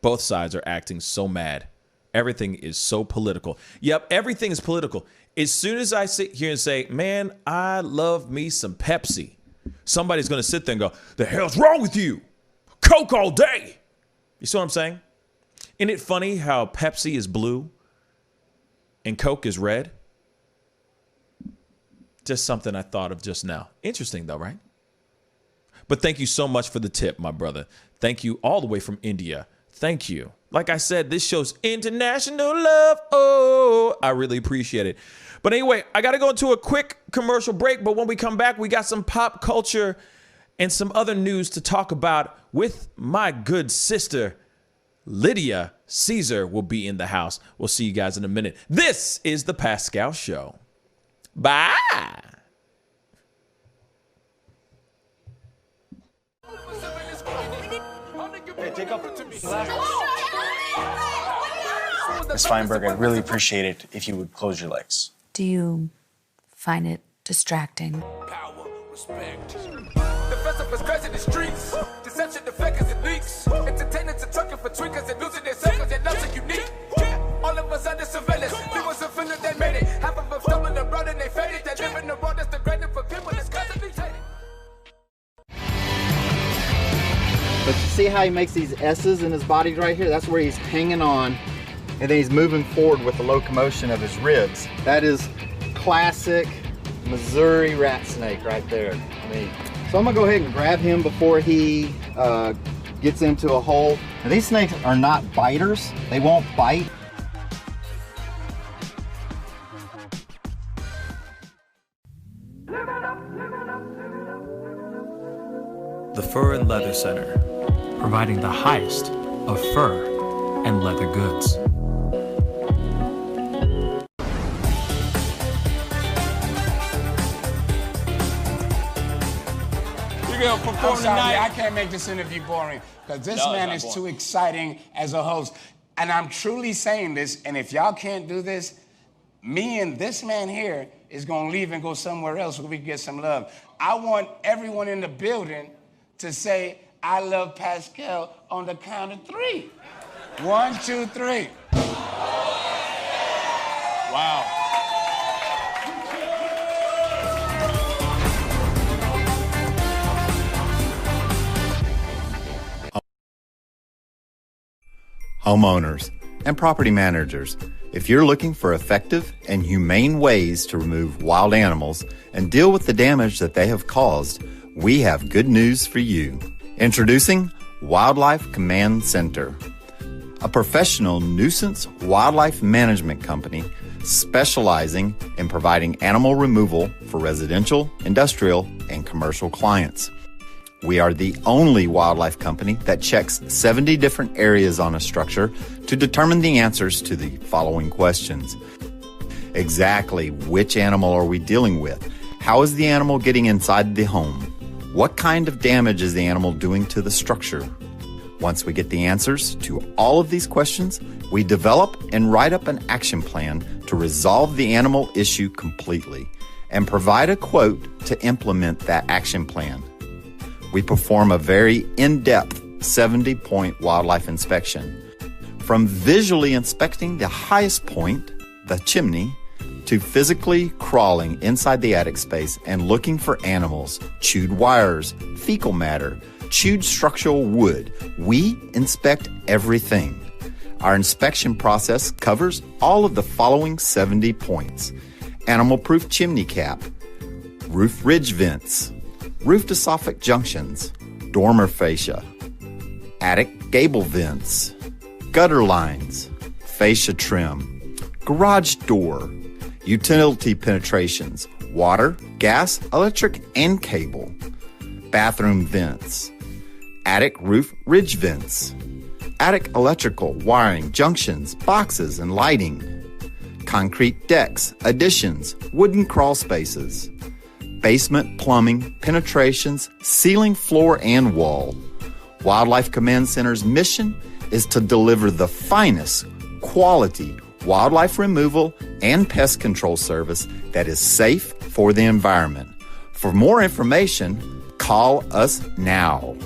Speaker 1: Both sides are acting so mad. Everything is so political. Yep, everything is political. As soon as I sit here and say, man, I love me some Pepsi, somebody's going to sit there and go, the hell's wrong with you? Coke all day. You see what I'm saying? Isn't it funny how Pepsi is blue and Coke is red? Just something I thought of just now. Interesting though, right? But thank you so much for the tip, my brother. Thank you all the way from India. Thank you. Like I said, this show's international love. Oh, I really appreciate it. But anyway, I got to go into a quick commercial break. But when we come back, we got some pop culture and some other news to talk about with my good sister, Lydia Caesar will be in the house. We'll see you guys in a minute. This is The Pascal Show. Bye.
Speaker 3: Hey, take off Ms. Feinberg, I'd really appreciate it if you would close your legs.
Speaker 8: Do you find it distracting?
Speaker 9: Power, respect. The festival is crazy in the streets. Deception, the fakers and leaks. Entertainers and trucking for tweakers and losing their circles and nothing unique. All of us under surveillance. People so feel that they made it. Half of them stumbling the road and they faded. They live in the world that's degrading for people that's constantly hated.
Speaker 10: But you see how he makes these S's in his body right here? That's where he's hanging on, and then he's moving forward with the locomotion of his ribs. That is classic Missouri rat snake right there. I mean, so I'm gonna go ahead and grab him before he gets into a hole. Now, these snakes are not biters. They won't bite.
Speaker 11: The Fur and Leather Center, providing the highest of fur and leather goods.
Speaker 12: You're gonna perform
Speaker 13: I'm sorry,
Speaker 12: tonight?
Speaker 13: I can't make this interview boring because this man is too exciting as a host. And I'm truly saying this, and if y'all can't do this, me and this man here is gonna leave and go somewhere else so we can get some love. I want everyone in the building to say, I love Pascal on the count of 3. 1, 2, 3. Wow.
Speaker 14: Homeowners and property managers, if you're looking for effective and humane ways to remove wild animals and deal with the damage that they have caused, we have good news for you. Introducing Wildlife Command Center, a professional nuisance wildlife management company specializing in providing animal removal for residential, industrial, and commercial clients. We are the only wildlife company that checks 70 different areas on a structure to determine the answers to the following questions. Exactly which animal are we dealing with? How is the animal getting inside the home? What kind of damage is the animal doing to the structure? Once we get the answers to all of these questions, we develop and write up an action plan to resolve the animal issue completely and provide a quote to implement that action plan. We perform a very in-depth 70-point wildlife inspection. From visually inspecting the highest point, the chimney, to physically crawling inside the attic space and looking for animals, chewed wires, fecal matter, chewed structural wood. We inspect everything. Our inspection process covers all of the following 70 points: animal-proof chimney cap, roof ridge vents, roof to soffit junctions, dormer fascia, attic gable vents, gutter lines, fascia trim, garage door, utility penetrations, water, gas, electric, and cable, bathroom vents, attic roof ridge vents, attic electrical, wiring, junctions, boxes, and lighting, concrete decks, additions, wooden crawl spaces, basement plumbing, penetrations, ceiling, floor, and wall. Wildlife Command Center's mission is to deliver the finest quality wildlife removal and pest control service that is safe for the environment. For more information, call us now.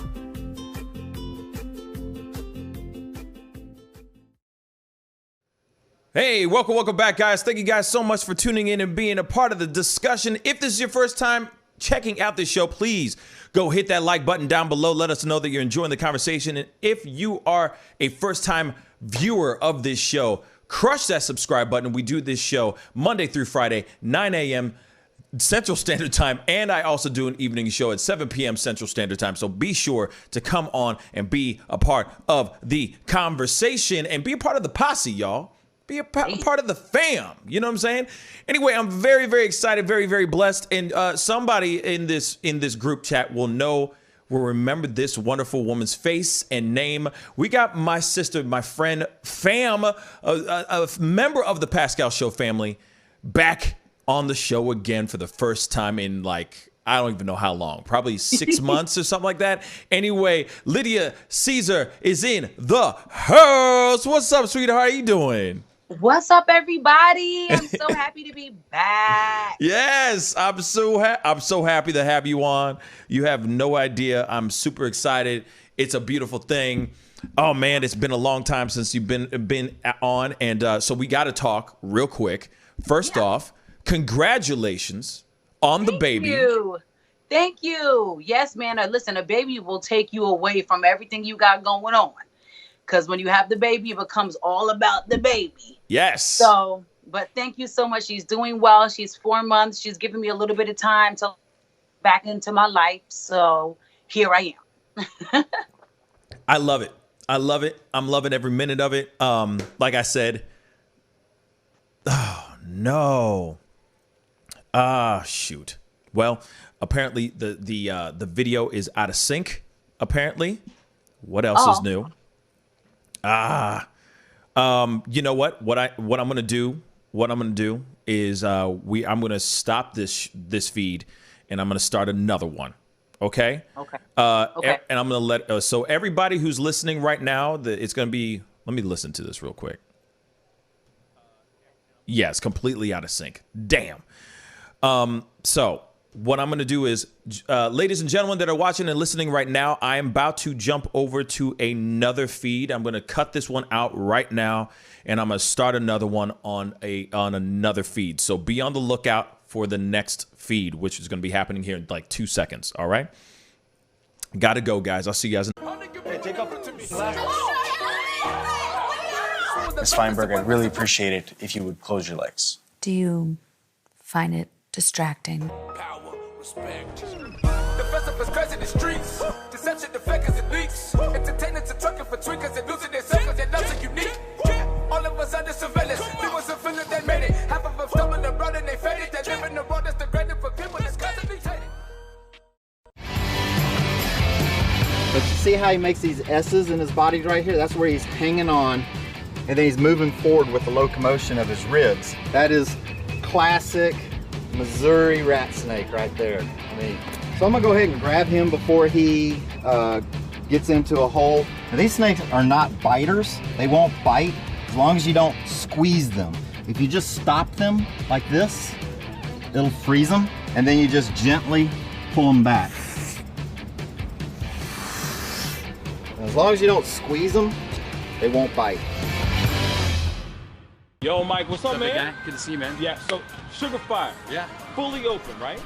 Speaker 1: Hey, welcome back, guys. Thank you guys so much for tuning in and being a part of the discussion. If this is your first time checking out this show, please go hit that like button down below. Let us know that you're enjoying the conversation. And if you are a first-time viewer of this show, crush that subscribe button. We do this show Monday through Friday, 9 a.m. Central Standard Time, and I also do an evening show at 7 p.m. Central Standard Time. So be sure to come on and be a part of the conversation and be a part of the posse, y'all. Be a part of the fam. You know what I'm saying? Anyway, I'm very, very excited, very, very blessed. And somebody in this group chat will remember this wonderful woman's face and name. We got my sister, my friend, fam, a member of the Pascal Show family, back on the show again for the first time in I don't even know how long, probably 6 months or something like that. Anyway, Lydia Caesar is in the house. What's up, sweetheart? How you doing?
Speaker 12: What's up, everybody? I'm so happy to be back.
Speaker 1: Yes, I'm so happy to have you on. You have no idea. I'm super excited. It's a beautiful thing. Oh man, it's been a long time since you've been on, and so we got to talk real quick. First off, congratulations on the baby.
Speaker 12: Thank you. Yes, man. Listen, a baby will take you away from everything you got going on. Because when you have the baby, it becomes all about the baby.
Speaker 1: Yes.
Speaker 12: So, but thank you so much. She's doing well. She's 4 months. She's giving me a little bit of time to back into my life. So here I am.
Speaker 1: I love it. I love it. I'm loving every minute of it. Like I said, oh no. Shoot. Well, apparently the video is out of sync. Apparently, what else is new? You know what? What I'm gonna do is I'm gonna stop this feed, and I'm gonna start another one. Okay.
Speaker 12: Okay.
Speaker 1: And I'm gonna let so everybody who's listening right now, it's gonna be. Let me listen to this real quick. Yeah, it's completely out of sync. Damn. So what I'm going to do is, ladies and gentlemen that are watching and listening right now, I am about to jump over to another feed. I'm going to cut this one out right now, and I'm going to start another one on another feed. So be on the lookout for the next feed, which is going to be happening here in like 2 seconds. All right. Got to go, guys. I'll see you guys.
Speaker 3: Ms. Feinberg, I'd really appreciate it if you would close your legs.
Speaker 8: Do you find it distracting?
Speaker 9: Power, respect. The festival's crazy in the streets. Deception, the fakers and leaks. Entertainers are trucking for tweakers and losing their circles. Their loves are unique. All of us under surveillance. There was a feeling they made it. Half of them stumbling around and they faded. They live in the world that's degraded for people that's constantly hated.
Speaker 10: But you see how he makes these S's in his body right here? That's where he's hanging on, and then he's moving forward with the locomotion of his ribs. That is classic Missouri rat snake right there. So I'm gonna go ahead and grab him before he gets into a hole. Now, these snakes are not biters. They won't bite as long as you don't squeeze them. If you just stop them like this, it'll freeze them, and then you just gently pull them back. As long as you don't squeeze them, they won't bite.
Speaker 1: Yo, Mike, what's up, man?
Speaker 15: Guy? Good to see you, man.
Speaker 1: Yeah, so Sugar Fire.
Speaker 15: Yeah.
Speaker 1: Fully open, right?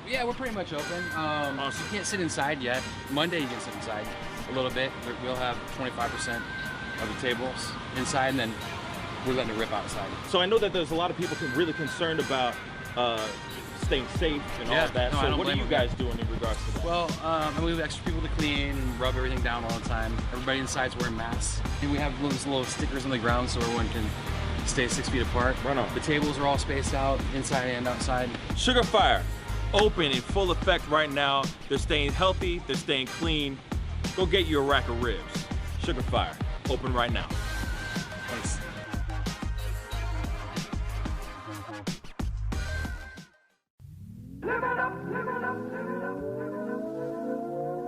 Speaker 15: Yeah, we're pretty much open. So you can't sit inside yet. Monday you can sit inside a little bit. We'll have 25% of the tables inside, and then we're letting it rip outside.
Speaker 1: So I know that there's a lot of people really concerned about staying safe and all of that.
Speaker 15: No,
Speaker 1: so what are you guys doing in regards to that?
Speaker 15: Well, we have extra people to clean and rub everything down all the time. Everybody inside's wearing masks. And we have those little stickers on the ground so everyone can stay 6 feet apart.
Speaker 1: Right on.
Speaker 15: The tables are all spaced out, inside and outside.
Speaker 1: Sugar Fire, open in full effect right now. They're staying healthy, they're staying clean. Go get you a rack of ribs. Sugar Fire, open right now.
Speaker 15: Thanks.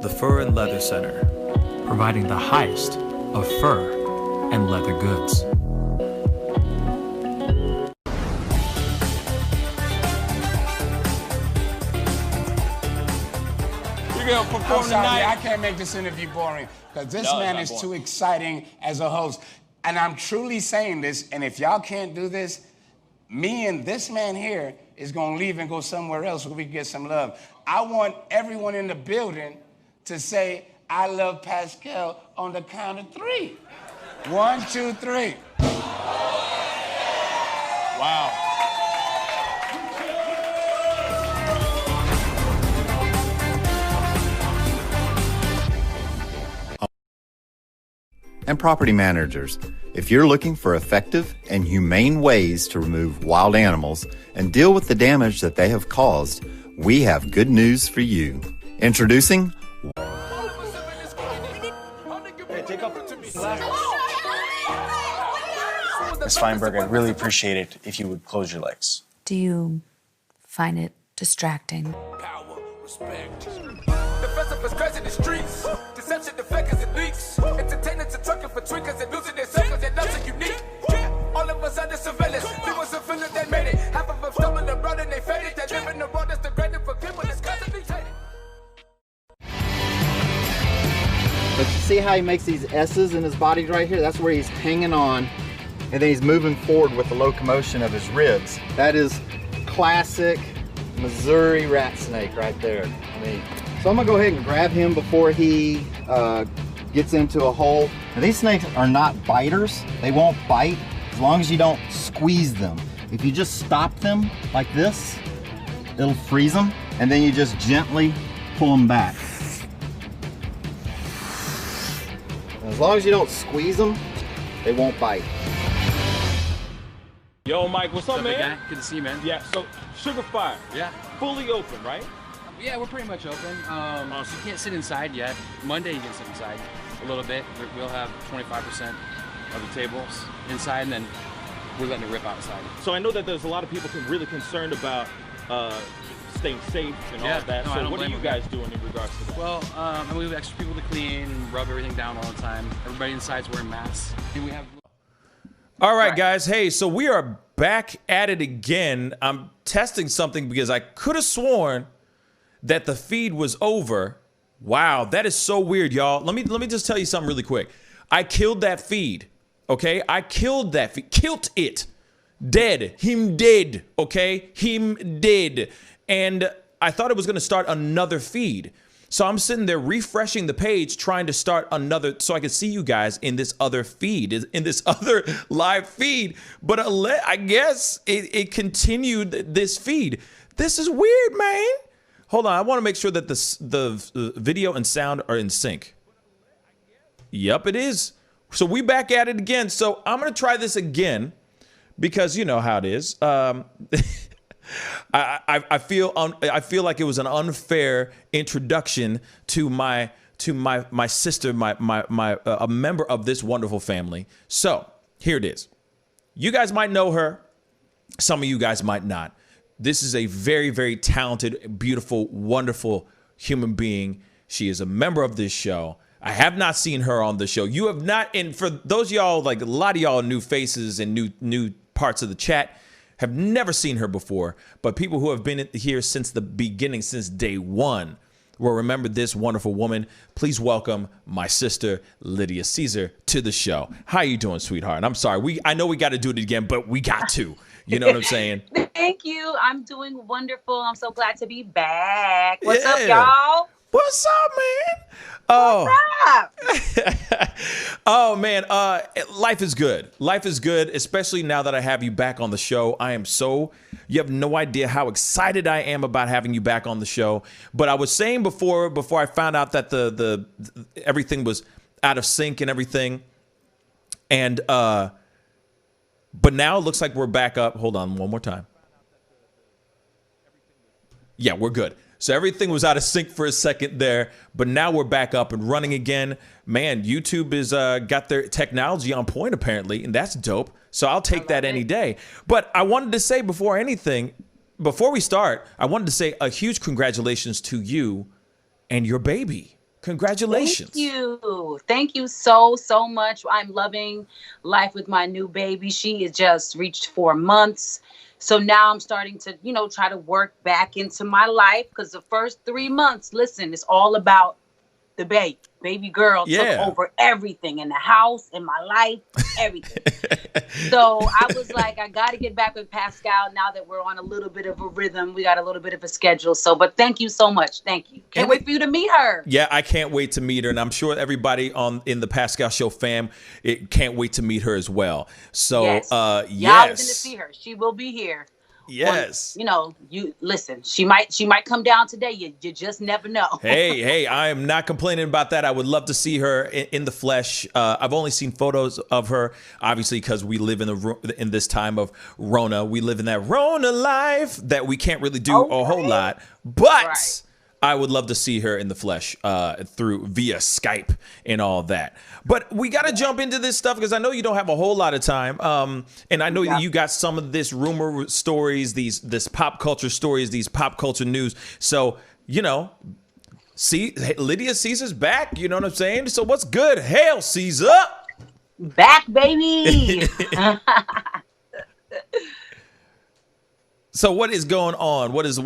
Speaker 11: The Fur and Leather Center, providing the highest of fur and leather goods.
Speaker 1: You're gonna perform
Speaker 13: I'm sorry,
Speaker 1: tonight.
Speaker 13: I can't make this interview boring because this man is too exciting as a host. and I'm truly saying this, and if y'all can't do this, me and this man here is gonna leave and go somewhere else where we can get some love. I want everyone in the building to say, I love Pascal on the count of 3. 1, 2, 3.
Speaker 1: Wow.
Speaker 14: And property managers, if you're looking for effective and humane ways to remove wild animals and deal with the damage that they have caused, we have good news for you. Introducing
Speaker 3: Ms. Feinberg, I'd really appreciate it if you would close your legs.
Speaker 8: Do you find it distracting?
Speaker 9: Power, respect. The festival's crazy in the streets. Deception, the fakers and leaks. Entertainers are trucking for tweakers and losing their circles. Their loves are unique. All of us under surveillance. There was a feeling that made it. Half of them stumbling around and they faded. They live in the world that's degraded for people that's constantly hated.
Speaker 10: But you see how he makes these S's in his body right here? That's where he's hanging on, and then he's moving forward with the locomotion of his ribs. That is classic Missouri rat snake right there. So I'm gonna go ahead and grab him before he gets into a hole. Now, these snakes are not biters. They won't bite as long as you don't squeeze them. If you just stop them like this, it'll freeze them, and then you just gently pull them back. As long as you don't squeeze them, they won't bite.
Speaker 1: Yo, Mike, what's up, man?
Speaker 15: Guy? Good to see you, man.
Speaker 1: Yeah, so Sugar Fire.
Speaker 15: Yeah.
Speaker 1: Fully open, right?
Speaker 15: Yeah, we're pretty much open. So you can't sit inside yet. Monday you can sit inside a little bit. We'll have 25% of the tables inside, and then we're letting it rip outside.
Speaker 1: So I know that there's a lot of people really concerned about staying safe and all of that.
Speaker 15: No,
Speaker 1: so what are you guys doing in regards to that?
Speaker 15: Well, we have extra people to clean and rub everything down all the time. Everybody inside's wearing masks. And we have.
Speaker 1: All right, guys. Hey, so we are back at it again. I'm testing something because I could have sworn that the feed was over. Wow, that is so weird, y'all. Let me just tell you something really quick. I killed that feed. Okay, I killed that feed. Killed it. Dead. Him dead. Okay, him dead. And I thought it was gonna start another feed. So I'm sitting there refreshing the page, trying to start another, so I could see you guys in this other feed, in this other live feed. But I guess it continued this feed. This is weird, man. Hold on, I want to make sure that the video and sound are in sync. Yep, it is. So we back at it again. So I'm gonna try this again because you know how it is. I feel like it was an unfair introduction to my sister, a member of this wonderful family. So here it is. You guys might know her. Some of you guys might not. This is a very, very talented, beautiful, wonderful human being. She is a member of this show. I have not seen her on the show. You have not, and for those of y'all, like a lot of y'all new faces and new parts of the chat, have never seen her before, but people who have been here since the beginning, since day one, will remember this wonderful woman. Please welcome my sister, Lydia Caesar, to the show. How you doing, sweetheart? I'm sorry. I know we got to do it again, but we got to. You know what I'm saying?
Speaker 12: Thank you. I'm doing wonderful. I'm so glad to be back. What's up, y'all?
Speaker 1: What's up, man? Oh.
Speaker 12: What's up?
Speaker 1: Oh, man. Life is good. Life is good, especially now that I have you back on the show. You have no idea how excited I am about having you back on the show. But I was saying before I found out that the everything was out of sync and everything. And, but now it looks like we're back up. Hold on one more time. Yeah, we're good. So everything was out of sync for a second there, but now we're back up and running again. Man, YouTube is got their technology on point apparently, and that's dope. So I'll take that any day. But I wanted to say before we start, I wanted to say a huge congratulations to you and your baby. Congratulations.
Speaker 12: Thank you. Thank you so much. I'm loving life with my new baby. She has just reached 4 months. So now I'm starting to, try to work back into my life because the first 3 months, listen, it's all about the baby girl took over everything in the house, in my life, everything. So I was like, I got to get back with Pascal now that we're on a little bit of a rhythm. We got a little bit of a schedule. So, but thank you so much. Thank you. Can't wait for you to meet her.
Speaker 1: Yeah, I can't wait to meet her. And I'm sure everybody in the Pascal Show fam, can't wait to meet her as well. So,
Speaker 12: yes. Y'all are going to see her. She will be here.
Speaker 1: Yes.
Speaker 12: You listen, she might come down today. You just never know.
Speaker 1: hey, I am not complaining about that. I would love to see her in the flesh. I've only seen photos of her, obviously, because we live in this time of Rona. We live in that Rona life that we can't really do a whole lot. But I would love to see her in the flesh via Skype and all that. But we got to jump into this stuff because I know you don't have a whole lot of time. And I know that you got some of this rumor stories, this pop culture stories, these pop culture news. So, Lydia Caesar's back. You know what I'm saying? So what's good? Hail Caesar.
Speaker 12: Back, baby.
Speaker 1: So what is going on? What is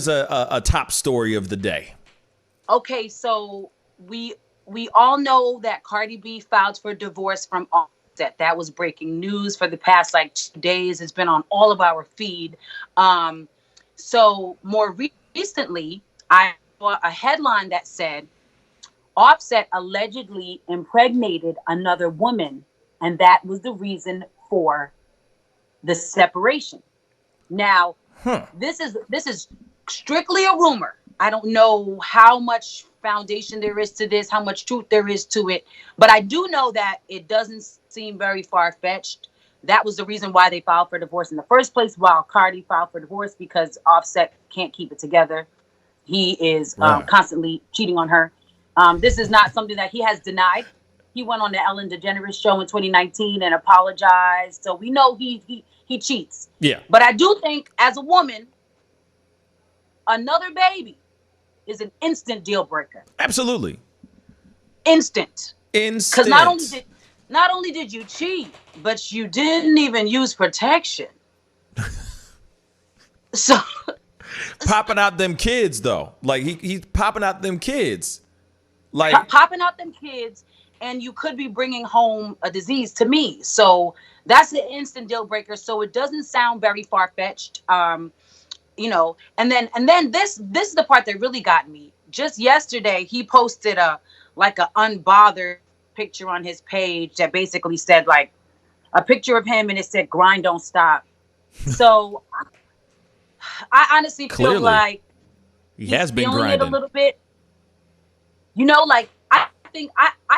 Speaker 1: a top story of the day?
Speaker 12: Okay, so we all know that Cardi B filed for divorce from Offset. That was breaking news for the past 2 days. It's been on all of our feed. So more recently, I saw a headline that said Offset allegedly impregnated another woman, and that was the reason for the separation. Now, this is strictly a rumor. I don't know how much foundation there is to this, how much truth there is to it, but I do know that it doesn't seem very far-fetched. That was the reason why they filed for divorce in the first place, while Cardi filed for divorce because Offset can't keep it together. He is constantly cheating on her. This is not something that he has denied. He went on the Ellen DeGeneres show in 2019 and apologized. So we know he cheats.
Speaker 1: Yeah.
Speaker 12: But I do think as a woman, another baby is an instant deal breaker.
Speaker 1: Absolutely.
Speaker 12: Instant. Because not only did you cheat, but you didn't even use protection. So
Speaker 1: popping out them kids though. Like he's popping out them kids.
Speaker 12: Like popping out them kids, and you could be bringing home a disease to me. So that's the instant deal breaker. So it doesn't sound very far-fetched. And then this is the part that really got me. Just yesterday, he posted a unbothered picture on his page that basically said a picture of him, and it said "grind don't stop." So I honestly feel like
Speaker 1: he has been
Speaker 12: feeling
Speaker 1: grinding
Speaker 12: it a little bit. I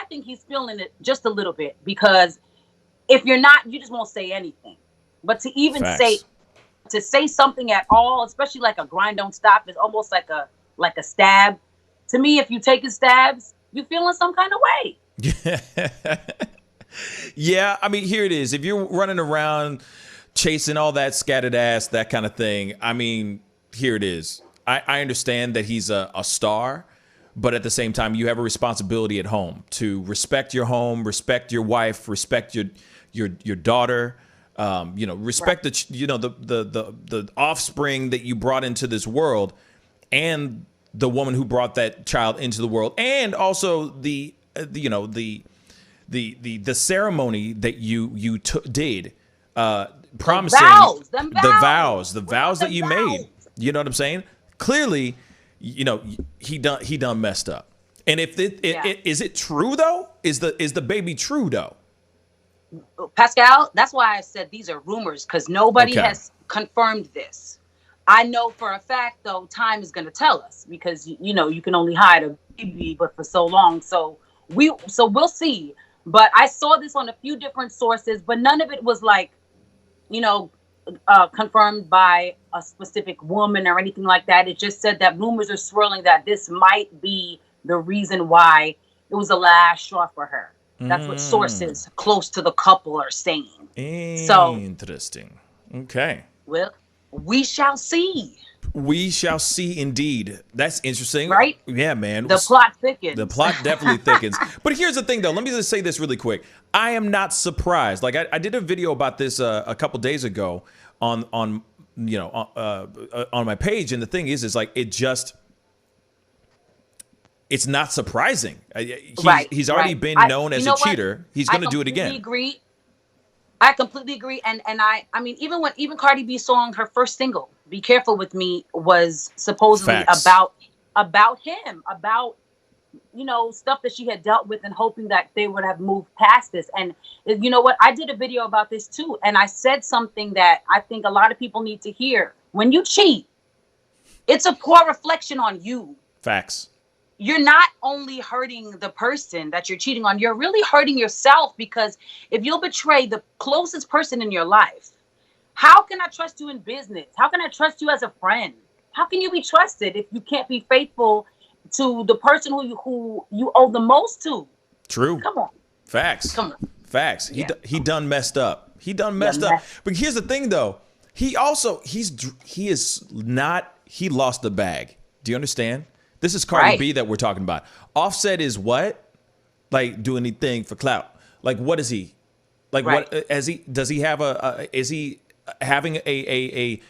Speaker 12: think he's feeling it just a little bit, because if you're not, you just won't say anything. But to even say something at all, especially like a grind don't stop, is almost like a stab. To me, if you taking stabs, you feeling some kind of way.
Speaker 1: Yeah, I mean, here it is. If you're running around chasing all that scattered ass, that kind of thing, I mean, here it is. I understand that he's a star, but at the same time, you have a responsibility at home to respect your home, respect your wife, respect your daughter. Respect the offspring that you brought into this world, and the woman who brought that child into the world, and also the ceremony that you did, promising the vows that you made. You know what I'm saying? Clearly, he done messed up. And if is it true though? Is the baby true though?
Speaker 12: Pascal, that's why I said these are rumors, because nobody has confirmed this. I know for a fact, though, time is going to tell us, because you can only hide a baby but for so long. So we'll see. But I saw this on a few different sources, but none of it was confirmed by a specific woman or anything like that. It just said that rumors are swirling that this might be the reason why it was the last straw for her. That's what sources close to the couple are saying.
Speaker 1: Interesting. Okay.
Speaker 12: Well, we shall see.
Speaker 1: We shall see indeed. That's interesting.
Speaker 12: Right?
Speaker 1: Yeah, man.
Speaker 12: The plot thickens.
Speaker 1: The plot definitely thickens. But here's the thing, though. Let me just say this really quick. I am not surprised. Like, I did a video about this a couple days ago on my page. And the thing is like, it just... it's not surprising. He's already
Speaker 12: right.
Speaker 1: been known as a cheater. He's going to do it again.
Speaker 12: I completely agree. And I mean, even Cardi B's song, her first single, "Be Careful with Me," was supposedly about him, about, you know, stuff that she had dealt with and hoping that they would have moved past this. And you know what? I did a video about this too. And I said something that I think a lot of people need to hear. When you cheat, it's a poor reflection on you.
Speaker 1: Facts.
Speaker 12: You're not only hurting the person that you're cheating on, you're really hurting yourself, because if you'll betray the closest person in your life, how can I trust you in business? How can I trust you as a friend? How can you be trusted if you can't be faithful to the person who you owe the most to?
Speaker 1: True.
Speaker 12: Come on.
Speaker 1: Facts.
Speaker 12: Come on.
Speaker 1: Facts. He done messed up. He done messed up. But here's the thing though. He lost the bag. Do you understand? This is Cardi B that we're talking about. Offset is what? Like, do anything for clout. Like, what is he? Like, what does he have is he having a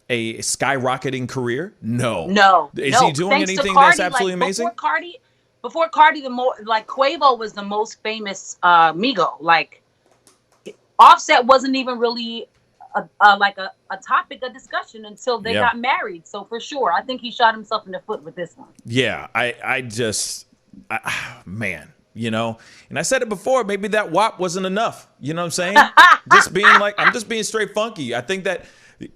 Speaker 1: skyrocketing career? No. Is he doing anything that's absolutely amazing?
Speaker 12: Before Cardi, Quavo was the most famous Migo. Like, Offset wasn't even really a topic of discussion until they got married. So for sure, I think he shot himself in the foot with this one.
Speaker 1: Yeah, man, you know, and I said it before, maybe that WAP wasn't enough. You know what I'm saying? I'm just being straight funky. I think that,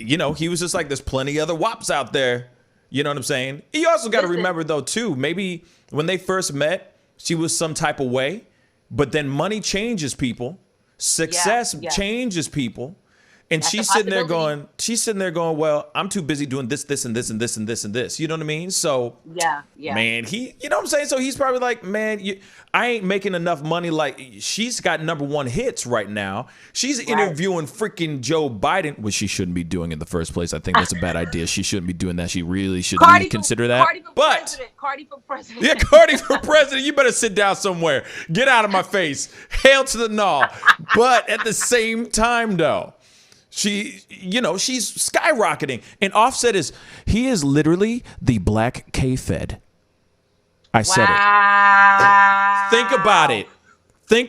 Speaker 1: you know, he was just like, there's plenty other WAPs out there. You know what I'm saying? You also got to remember though, too, maybe when they first met, she was some type of way, but then money changes people. Success changes people. And she's sitting there going, well, I'm too busy doing this, and this, and this, and this, and this. You know what I mean? So, man, you know what I'm saying? So he's probably like, man, I ain't making enough money. Like, she's got #1 hits right now. She's interviewing freaking Joe Biden, which she shouldn't be doing in the first place. I think that's a bad idea. She shouldn't be doing that. She really should consider that.
Speaker 12: Cardi for president.
Speaker 1: Yeah, Cardi for president. You better sit down somewhere. Get out of my face. Hail to the gnaw. But at the same time, though, she's skyrocketing. And Offset he is literally the black K-Fed. I said it. Think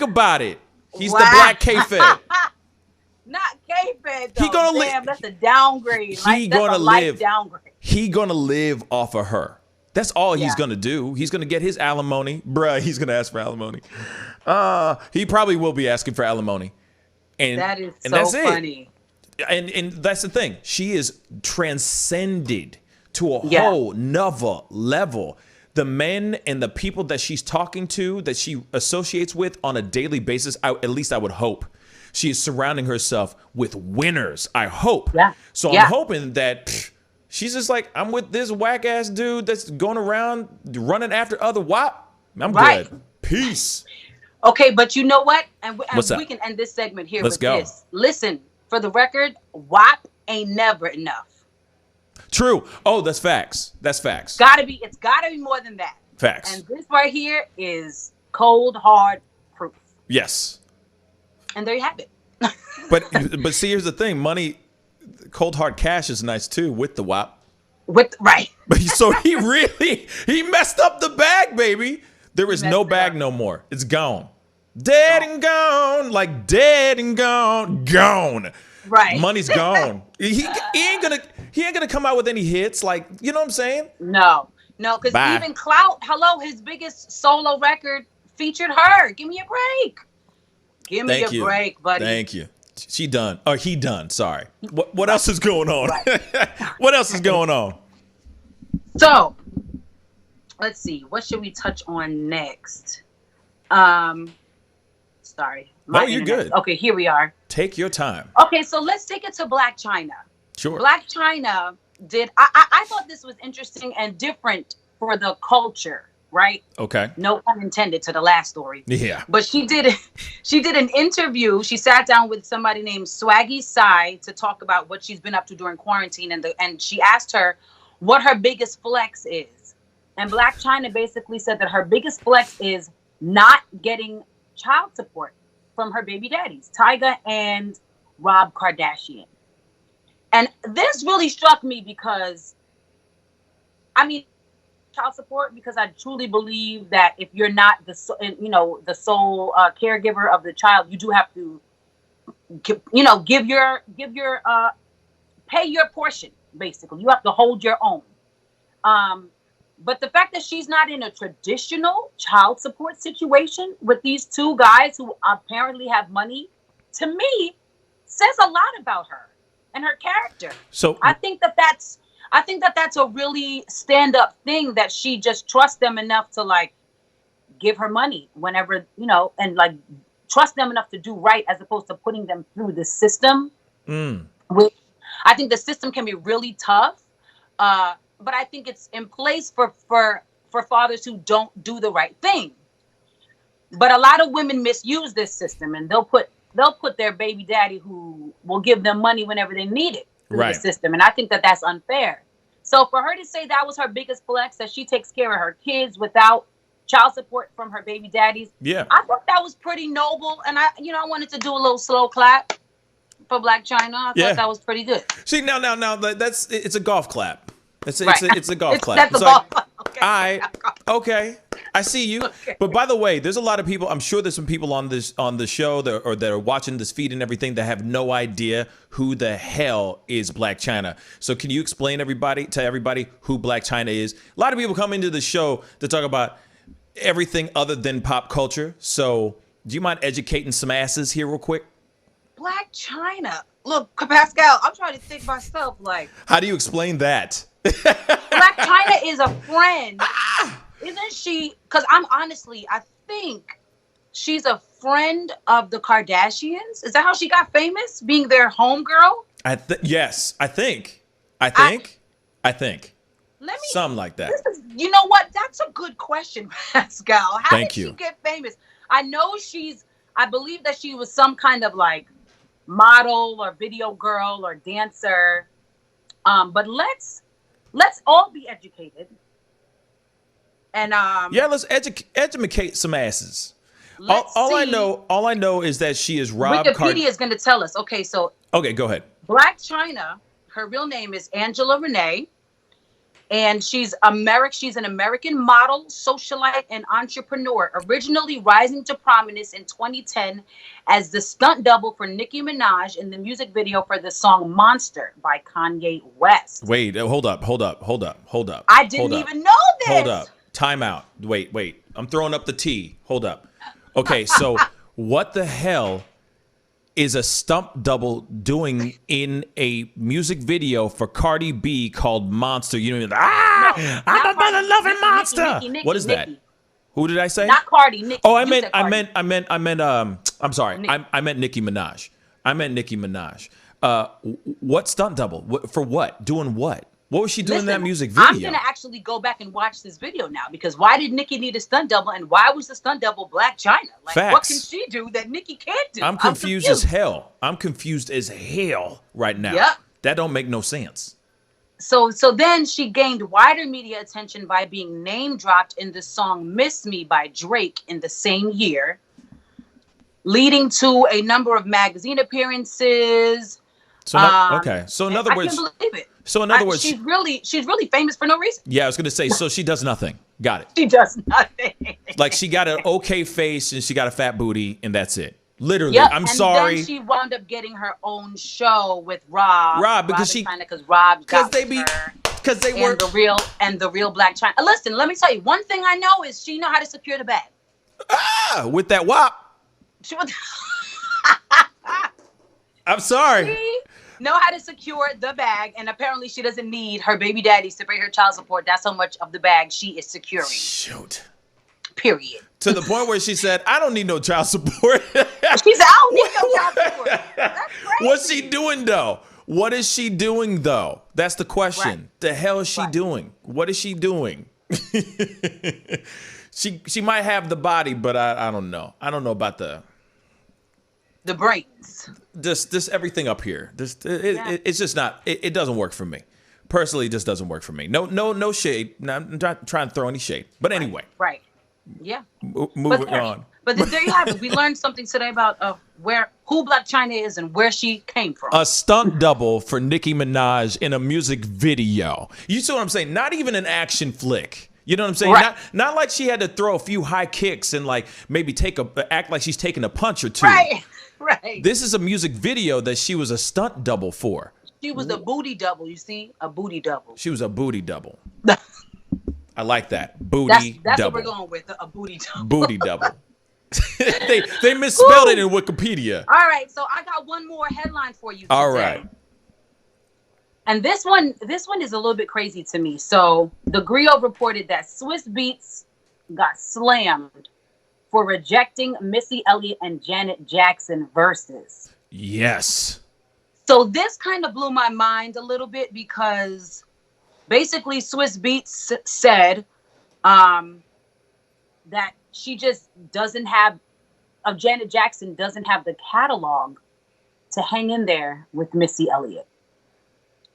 Speaker 1: about it. He's the black K-Fed.
Speaker 12: Not K-Fed, though. That's a downgrade. Downgrade.
Speaker 1: He gonna live off of her. That's all he's gonna do. He's gonna get his alimony. Bruh, he's gonna ask for alimony. He probably will be asking for alimony. And
Speaker 12: that is
Speaker 1: so
Speaker 12: funny.
Speaker 1: And that's the thing. She is transcended to a whole nother level. The men and the people that she's talking to, that she associates with on a daily basis, at least I would hope, she is surrounding herself with winners. I hope.
Speaker 12: Yeah.
Speaker 1: So I'm hoping that she's just like, I'm with this whack ass dude that's going around running after other WAP. I'm good. Peace.
Speaker 12: Okay, but you know what? And
Speaker 1: What's
Speaker 12: we can end this segment here
Speaker 1: Let's
Speaker 12: with
Speaker 1: go.
Speaker 12: this. Listen, for the record, WAP ain't never enough.
Speaker 1: True. Oh, that's facts. That's facts.
Speaker 12: It's gotta be more than that.
Speaker 1: Facts.
Speaker 12: And this right here is cold, hard proof.
Speaker 1: Yes.
Speaker 12: And there you have it.
Speaker 1: But see, here's the thing. Money, cold hard cash is nice too with the WAP. So he messed up the bag, baby. There is no bag no more. It's gone. Dead and gone. Like dead and gone. Gone.
Speaker 12: Right.
Speaker 1: Money's gone. He ain't gonna come out with any hits. Like, you know what I'm saying?
Speaker 12: No, because even Clout, his biggest solo record featured her. Give me a break. Give me a break, buddy.
Speaker 1: Thank you. She done. Or he done. Sorry. What else is going on? What else is going on?
Speaker 12: So, let's see. What should we touch on next? Sorry.
Speaker 1: You're good.
Speaker 12: Okay, here we are.
Speaker 1: Take your time.
Speaker 12: Okay, so let's take it to Black China.
Speaker 1: Sure.
Speaker 12: Black China did. I thought this was interesting and different for the culture, right?
Speaker 1: Okay.
Speaker 12: No pun intended to the last story.
Speaker 1: Yeah.
Speaker 12: But she did an interview. She sat down with somebody named Swaggy Sai to talk about what she's been up to during quarantine, and she asked her what her biggest flex is. And Black China basically said that her biggest flex is not getting child support from her baby daddies, Tyga and Rob Kardashian. And this really struck me because, I mean, child support because I truly believe that if you're not the sole caregiver of the child, you do have to pay your portion. Basically, you have to hold your own. But the fact that she's not in a traditional child support situation with these two guys who apparently have money, to me, says a lot about her and her character.
Speaker 1: So
Speaker 12: I think that's a really stand-up thing, that she just trusts them enough to like give her money whenever, and like trust them enough to do right, as opposed to putting them through the system. Which I think the system can be really tough. But I think it's in place for fathers who don't do the right thing. But a lot of women misuse this system, and they'll put their baby daddy, who will give them money whenever they need it, through the system. And I think that that's unfair. So for her to say that was her biggest flex, that she takes care of her kids without child support from her baby daddies, I thought that was pretty noble. And I wanted to do a little slow clap for Black China. I thought that was pretty good.
Speaker 1: See, now it's a golf clap. It's a golf clap.
Speaker 12: That's a golf clap.
Speaker 1: Okay. I see you. Okay. But by the way, there's a lot of people. I'm sure there's some people on the show that are watching this feed and everything that have no idea who the hell is Black China. So can you explain to everybody who Black China is? A lot of people come into the show to talk about everything other than pop culture. So do you mind educating some asses here real quick?
Speaker 12: Black China. Look, Pascal, I'm trying to think myself. Like,
Speaker 1: how do you explain that?
Speaker 12: Black China is a friend. Isn't she? Because I think she's a friend of the Kardashians. Is that how she got famous? Being their homegirl?
Speaker 1: Yes, I think. Something like that.
Speaker 12: You know what? That's a good question, Pascal. How did she get famous? I believe that she was some kind of like model or video girl or dancer. But let's all be educated. And
Speaker 1: let's educate some asses. All I know is that she is Rob.
Speaker 12: Wikipedia is going to tell us. Okay,
Speaker 1: go ahead.
Speaker 12: Black China. Her real name is Angela Renee, and she's an American model, socialite, and entrepreneur. Originally rising to prominence in 2010 as the stunt double for Nicki Minaj in the music video for the song "Monster" by Kanye West.
Speaker 1: Wait, hold up.
Speaker 12: I didn't even know this.
Speaker 1: Hold up. Time out. Wait. I'm throwing up the T. Hold up. Okay, so what the hell is a stunt double doing in a music video for Cardi B called Monster? I'm a mother-loving monster.
Speaker 12: Nicki,
Speaker 1: what is that? Who did I say?
Speaker 12: Not Cardi. Nicki.
Speaker 1: Oh, I meant. I'm sorry. I meant Nicki Minaj. What stunt double? For what? Doing what? What was she doing in that music video?
Speaker 12: I'm going to actually go back and watch this video now, because why did Nicki need a stunt double, and why was the stunt double Black China? Like,
Speaker 1: Facts.
Speaker 12: What can she do that Nicki can't do?
Speaker 1: I'm confused as hell. I'm confused as hell right now.
Speaker 12: Yep.
Speaker 1: That don't make no sense.
Speaker 12: So then she gained wider media attention by being name dropped in the song "Miss Me" by Drake in the same year, leading to a number of magazine appearances.
Speaker 1: So in other words,
Speaker 12: I can't believe it.
Speaker 1: So in other words,
Speaker 12: she's really famous for no reason.
Speaker 1: Yeah, I was gonna say. So she does nothing. Got it.
Speaker 12: She does nothing.
Speaker 1: Like, she got an okay face and she got a fat booty and that's it. Literally.
Speaker 12: Yep.
Speaker 1: I'm sorry.
Speaker 12: Then she wound up getting her own show with Rob.
Speaker 1: Because
Speaker 12: they were the real Black China. Listen, let me tell you, one thing I know is she know how to secure the bag.
Speaker 1: With that WAP. I'm sorry.
Speaker 12: She know how to secure the bag, and apparently she doesn't need her baby daddies to pay her child support. That's how much of the bag she is securing.
Speaker 1: Shoot.
Speaker 12: Period.
Speaker 1: To the point where she said, I don't need no child support.
Speaker 12: She said, I don't need no child support. That's crazy.
Speaker 1: What's she doing, though? What is she doing, though? That's the question.
Speaker 12: Right.
Speaker 1: The hell is she doing? What is she doing? She might have the body, but I don't know. I don't know about the
Speaker 12: brains.
Speaker 1: This everything up here. It's just not. It doesn't work for me. Personally, it just doesn't work for me. No shade. I'm not trying to throw any shade. But anyway.
Speaker 12: Right. Yeah.
Speaker 1: Moving on.
Speaker 12: But there you have it. We learned something today about who Black China is and where she came from.
Speaker 1: A stunt double for Nicki Minaj in a music video. You see what I'm saying? Not even an action flick. You know what I'm saying?
Speaker 12: Right.
Speaker 1: Not like she had to throw a few high kicks and like maybe act like she's taking a punch or two.
Speaker 12: Right. Right.
Speaker 1: This is a music video that she was a stunt double for.
Speaker 12: She was a booty double, you see? A booty double.
Speaker 1: She was a booty double. I like that. Booty
Speaker 12: that's
Speaker 1: double.
Speaker 12: what we're going with, a booty double.
Speaker 1: Booty double. they misspelled it in Wikipedia.
Speaker 12: All right, so I got one more headline for you today.
Speaker 1: All right.
Speaker 12: And this one is a little bit crazy to me. So the Griot reported that Swiss Beats got slammed for rejecting Missy Elliott and Janet Jackson verses.
Speaker 1: Yes.
Speaker 12: So this kind of blew my mind a little bit because basically Swiss Beats said that she just Janet Jackson doesn't have the catalog to hang in there with Missy Elliott.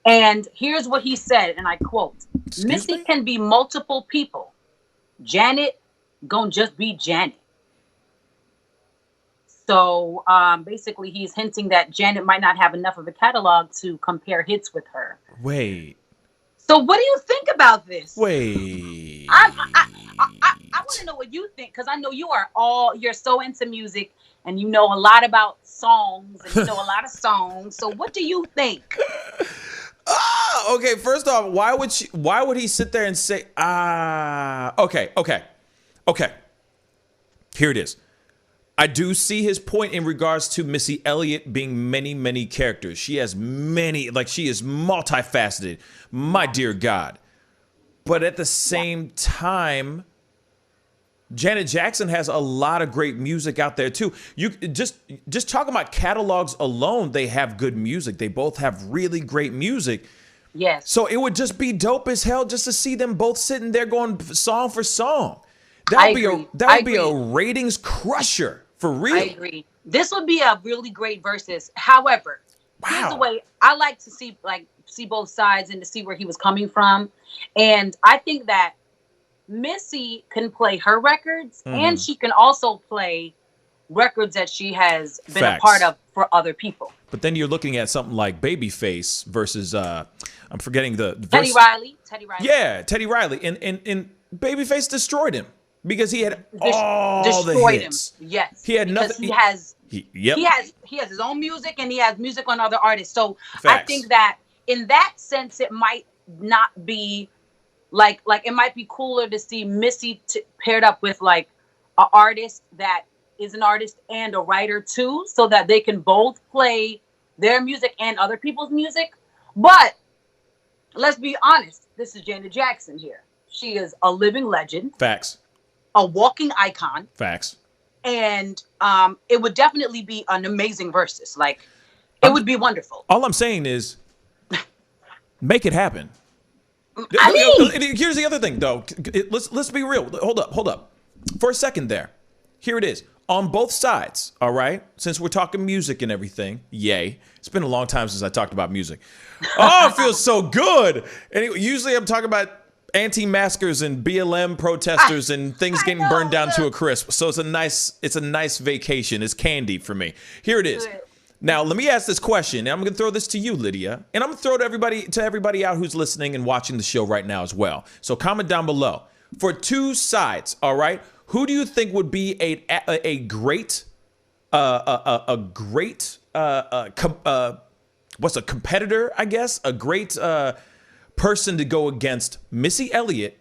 Speaker 12: And here's what he said, and I quote, Missy can be multiple people. Janet gonna just be Janet. So basically he's hinting that Janet might not have enough of a catalog to compare hits with her.
Speaker 1: Wait.
Speaker 12: So what do you think about this?
Speaker 1: Wait.
Speaker 12: I want to know what you think, because I know you're so into music and you know a lot about songs and you know a lot of songs. So what do you think?
Speaker 1: Okay, first off, why would he sit there and say, okay. Here it is. I do see his point in regards to Missy Elliott being many, many characters. She has many, like she is multifaceted, my dear God. But at the same time, Janet Jackson has a lot of great music out there too. You just talking about catalogs alone, they have good music. They both have really great music.
Speaker 12: Yes.
Speaker 1: So it would just be dope as hell just to see them both sitting there going song for song. That would be a ratings crusher. For real.
Speaker 12: I agree. This would be a really great versus. However, here's the way I like to see both sides and to see where he was coming from. And I think that Missy can play her records and she can also play records that she has been a part of for other people.
Speaker 1: But then you're looking at something like Babyface versus I'm forgetting the
Speaker 12: Teddy Riley.
Speaker 1: Yeah, Teddy Riley. And Babyface destroyed him. Because he had all the hits.
Speaker 12: Him. Yes.
Speaker 1: He had nothing.
Speaker 12: He has his own music and he has music on other artists. So
Speaker 1: Facts.
Speaker 12: I think that in that sense, it might not be like it might be cooler to see Missy paired up with like an artist that is an artist and a writer too, so that they can both play their music and other people's music. But let's be honest, this is Janet Jackson here. She is a living legend.
Speaker 1: Facts.
Speaker 12: A walking icon.
Speaker 1: Facts.
Speaker 12: And it would definitely be an amazing versus. Like, it would be wonderful.
Speaker 1: All I'm saying is, make it happen.
Speaker 12: I mean,
Speaker 1: here's the other thing, though. Let's be real. Hold up. For a second there. Here it is. On both sides, all right? Since we're talking music and everything, yay. It's been a long time since I talked about music. Oh, it feels so good. And usually I'm talking about anti-maskers and BLM protesters and things getting burned down to a crisp. So it's a nice vacation. It's candy for me. Here it is. Now, let me ask this question. And I'm going to throw this to you, Lydia. And I'm going to throw it to everybody out who's listening and watching the show right now as well. So comment down below. For two sides, all right? Who do you think would be a great competitor, I guess? A great person to go against Missy Elliott,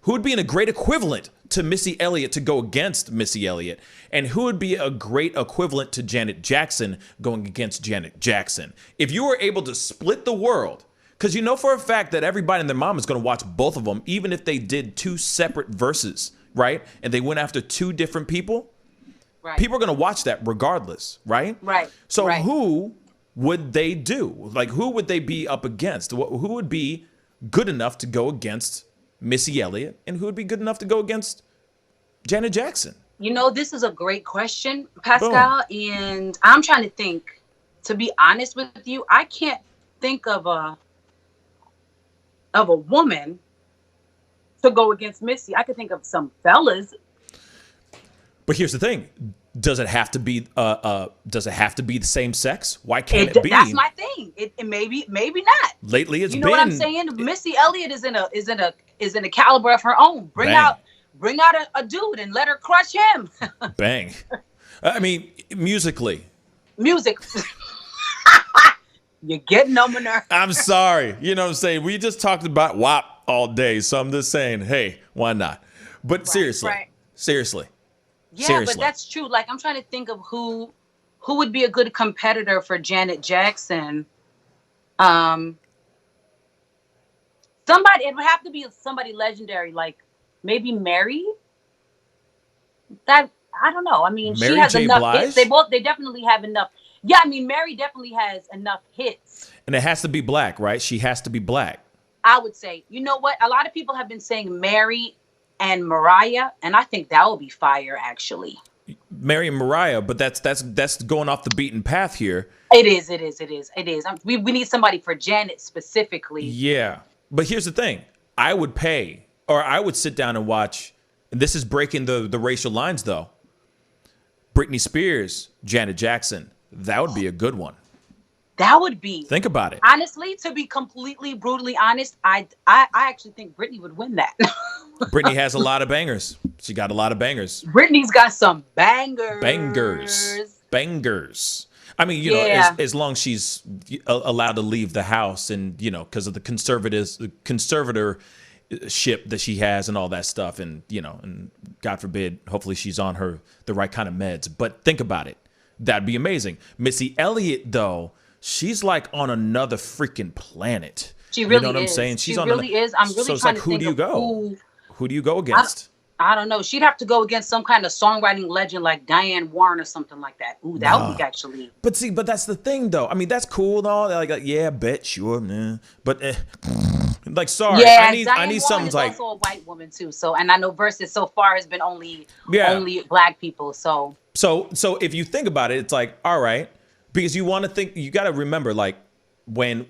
Speaker 1: who would be in a great equivalent to Missy Elliott to go against Missy Elliott, and who would be a great equivalent to Janet Jackson going against Janet Jackson. If you were able to split the world, because you know for a fact that everybody and their mom is going to watch both of them, even if they did two separate verses, right? And they went after two different people, right? People are going to watch that regardless, right?
Speaker 12: Right.
Speaker 1: So who would they do? Like, who would they be up against? Who would be good enough to go against Missy Elliott, and who would be good enough to go against Janet Jackson?
Speaker 12: You know, this is a great question, Pascal, and I'm trying to think. To be honest with you, I can't think of a woman to go against Missy. I could think of some fellas.
Speaker 1: But here's the thing. Does it have to be the same sex? Why can't it be?
Speaker 12: That's my thing. It maybe not.
Speaker 1: Lately, it's
Speaker 12: you
Speaker 1: been.
Speaker 12: know what I'm saying. Missy Elliott is in a caliber of her own. Bring out a dude and let her crush him.
Speaker 1: Bang. I mean, musically.
Speaker 12: Music. You're getting on my nerves.
Speaker 1: I'm sorry. You know what I'm saying? We just talked about WAP all day, so I'm just saying, hey, why not? But seriously.
Speaker 12: Yeah,
Speaker 1: Seriously.
Speaker 12: but that's true. Like, I'm trying to think of who would be a good competitor for Janet Jackson. Somebody, it would have to be somebody legendary, like maybe Mary. That, I don't know. I mean,
Speaker 1: Mary
Speaker 12: she has
Speaker 1: J.
Speaker 12: enough
Speaker 1: Blige?
Speaker 12: hits. They definitely have enough. Yeah, I mean, Mary definitely has enough hits.
Speaker 1: And it has to be black, right? She has to be black.
Speaker 12: I would say, you know what? A lot of people have been saying Mary and Mariah, and I think that would be fire, actually.
Speaker 1: Mary and Mariah, but that's going off the beaten path here.
Speaker 12: It is. We need somebody for Janet specifically.
Speaker 1: Yeah. But here's the thing. I would pay, or I would sit down and watch, and this is breaking the racial lines, though. Britney Spears, Janet Jackson. That would be a good one.
Speaker 12: That would be.
Speaker 1: Think about it.
Speaker 12: Honestly, to be completely brutally honest, I actually think Britney would win that.
Speaker 1: Britney has a lot of bangers. She got a lot of bangers.
Speaker 12: Britney's got some bangers.
Speaker 1: Bangers. I mean, you know, as long as she's allowed to leave the house and, you know, because of the conservatorship that she has and all that stuff. And, you know, and God forbid, hopefully she's on the right kind of meds. But think about it. That'd be amazing. Missy Elliott, though, she's like on another freaking planet.
Speaker 12: She really is.
Speaker 1: You know what I'm saying?
Speaker 12: She really is. I'm really
Speaker 1: so it's
Speaker 12: trying
Speaker 1: like,
Speaker 12: to think
Speaker 1: who do you go against?
Speaker 12: I don't know. She'd have to go against some kind of songwriting legend like Diane Warren or something like that. Ooh, that would be actually.
Speaker 1: But that's the thing, though. I mean, that's cool and all. Like yeah, bet, sure, man. But like, sorry,
Speaker 12: yeah,
Speaker 1: I need something like.
Speaker 12: Also a white woman too. So, and I know Versus so far has been only black people. So
Speaker 1: if you think about it, it's like, all right, because you want to think, you got to remember, like when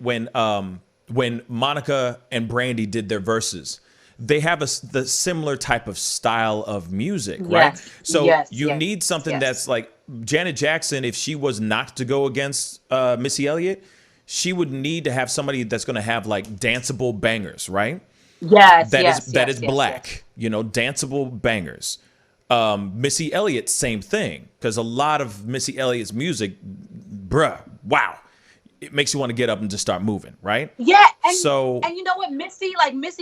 Speaker 1: Monica and Brandy did their verses, they have the similar type of style of music, right?
Speaker 12: Yes.
Speaker 1: So you need something that's like Janet Jackson. If she was not to go against Missy Elliott, she would need to have somebody that's going to have like danceable bangers, right?
Speaker 12: Yes,
Speaker 1: that is black, you know, danceable bangers. Missy Elliott, same thing, because a lot of Missy Elliott's music, wow, it makes you want to get up and just start moving, right?
Speaker 12: Yeah, and you know what, Missy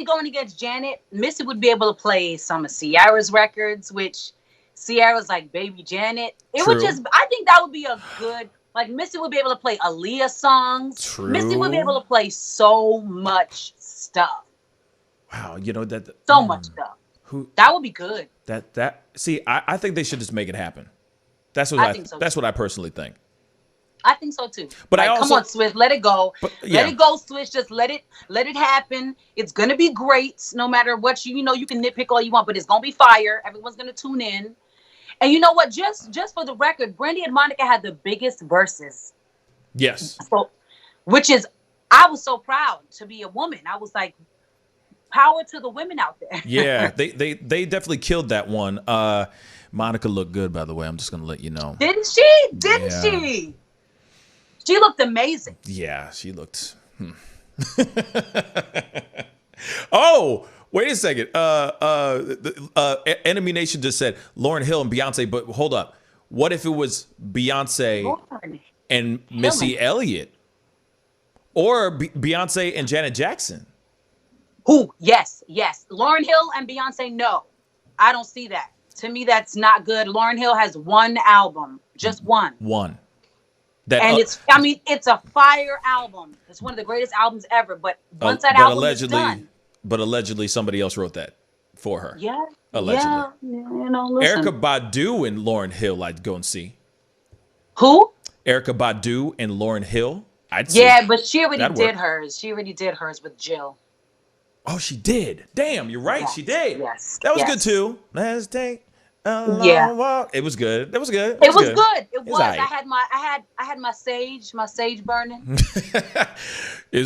Speaker 12: going against Janet, Missy would be able to play some of Ciara's records, which Ciara's like Baby Janet. It would just, I think that would be a good, like Missy would be able to play Aaliyah songs.
Speaker 1: True.
Speaker 12: Missy would be able to play so much stuff.
Speaker 1: Wow, you know that.
Speaker 12: So much stuff. That would be good.
Speaker 1: See, I think they should just make it happen. That's what that's what I personally think.
Speaker 12: I think so too.
Speaker 1: But
Speaker 12: like, come on, Swish, let it go.
Speaker 1: Yeah.
Speaker 12: Let it go, Swish. Just let it happen. It's gonna be great, no matter what you know. You can nitpick all you want, but it's gonna be fire. Everyone's gonna tune in. And you know what? Just for the record, Brandy and Monica had the biggest verses.
Speaker 1: Yes.
Speaker 12: So, which is, I was so proud to be a woman. I was like, power to the women out there.
Speaker 1: Yeah, they definitely killed that one. Monica looked good, by the way. I'm just gonna let you know.
Speaker 12: Didn't she? Didn't she? She looked amazing.
Speaker 1: Yeah, she looked. Oh, wait a second. Enemy Nation just said Lauryn Hill and Beyonce, but hold up. What if it was Beyonce and Missy Elliott, or Beyonce and Janet Jackson?
Speaker 12: Who? Yes. Lauryn Hill and Beyonce. No, I don't see that. To me, that's not good. Lauryn Hill has one album, just one. And it's a fire album. It's one of the greatest albums ever. But once that album is done.
Speaker 1: But allegedly somebody else wrote that for her.
Speaker 12: Yeah.
Speaker 1: Allegedly.
Speaker 12: Yeah. You know, listen.
Speaker 1: Erykah Badu and Lauryn Hill, I'd go and see.
Speaker 12: Who?
Speaker 1: Erykah Badu and Lauryn Hill. I'd see.
Speaker 12: Yeah, but she already did hers. She already did hers with Jill.
Speaker 1: Oh, she did. Damn, you're right.
Speaker 12: Yes,
Speaker 1: she did.
Speaker 12: Yes.
Speaker 1: That was good too. Let's take a long walk. It was good. That was good.
Speaker 12: It was good. It was.
Speaker 1: Right.
Speaker 12: I had my sage burning.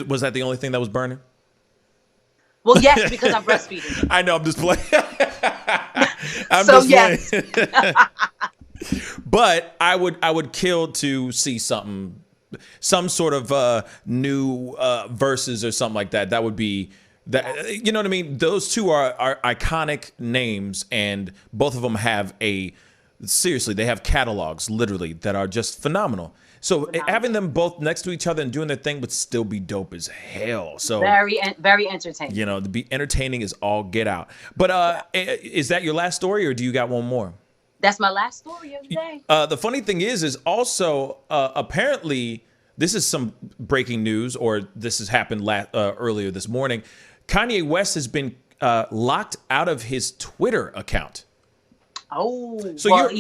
Speaker 1: Was that the only thing that was burning?
Speaker 12: Well, yes, because I'm breastfeeding.
Speaker 1: I know. I'm just playing. I'm
Speaker 12: so
Speaker 1: just playing. But I would kill to see some sort of new verses or something like that. That would be that. You know what I mean? Those two are iconic names, and both of them have seriously, they have catalogs literally that are just phenomenal. So having them both next to each other and doing their thing would still be dope as hell. So
Speaker 12: very entertaining.
Speaker 1: You know, to be entertaining is all get out. But is that your last story, or do you got one more?
Speaker 12: That's my last story of the day.
Speaker 1: The funny thing is also apparently this is some breaking news, or this has happened earlier this morning. Kanye West has been locked out of his Twitter account.
Speaker 12: Oh,
Speaker 1: so
Speaker 12: well,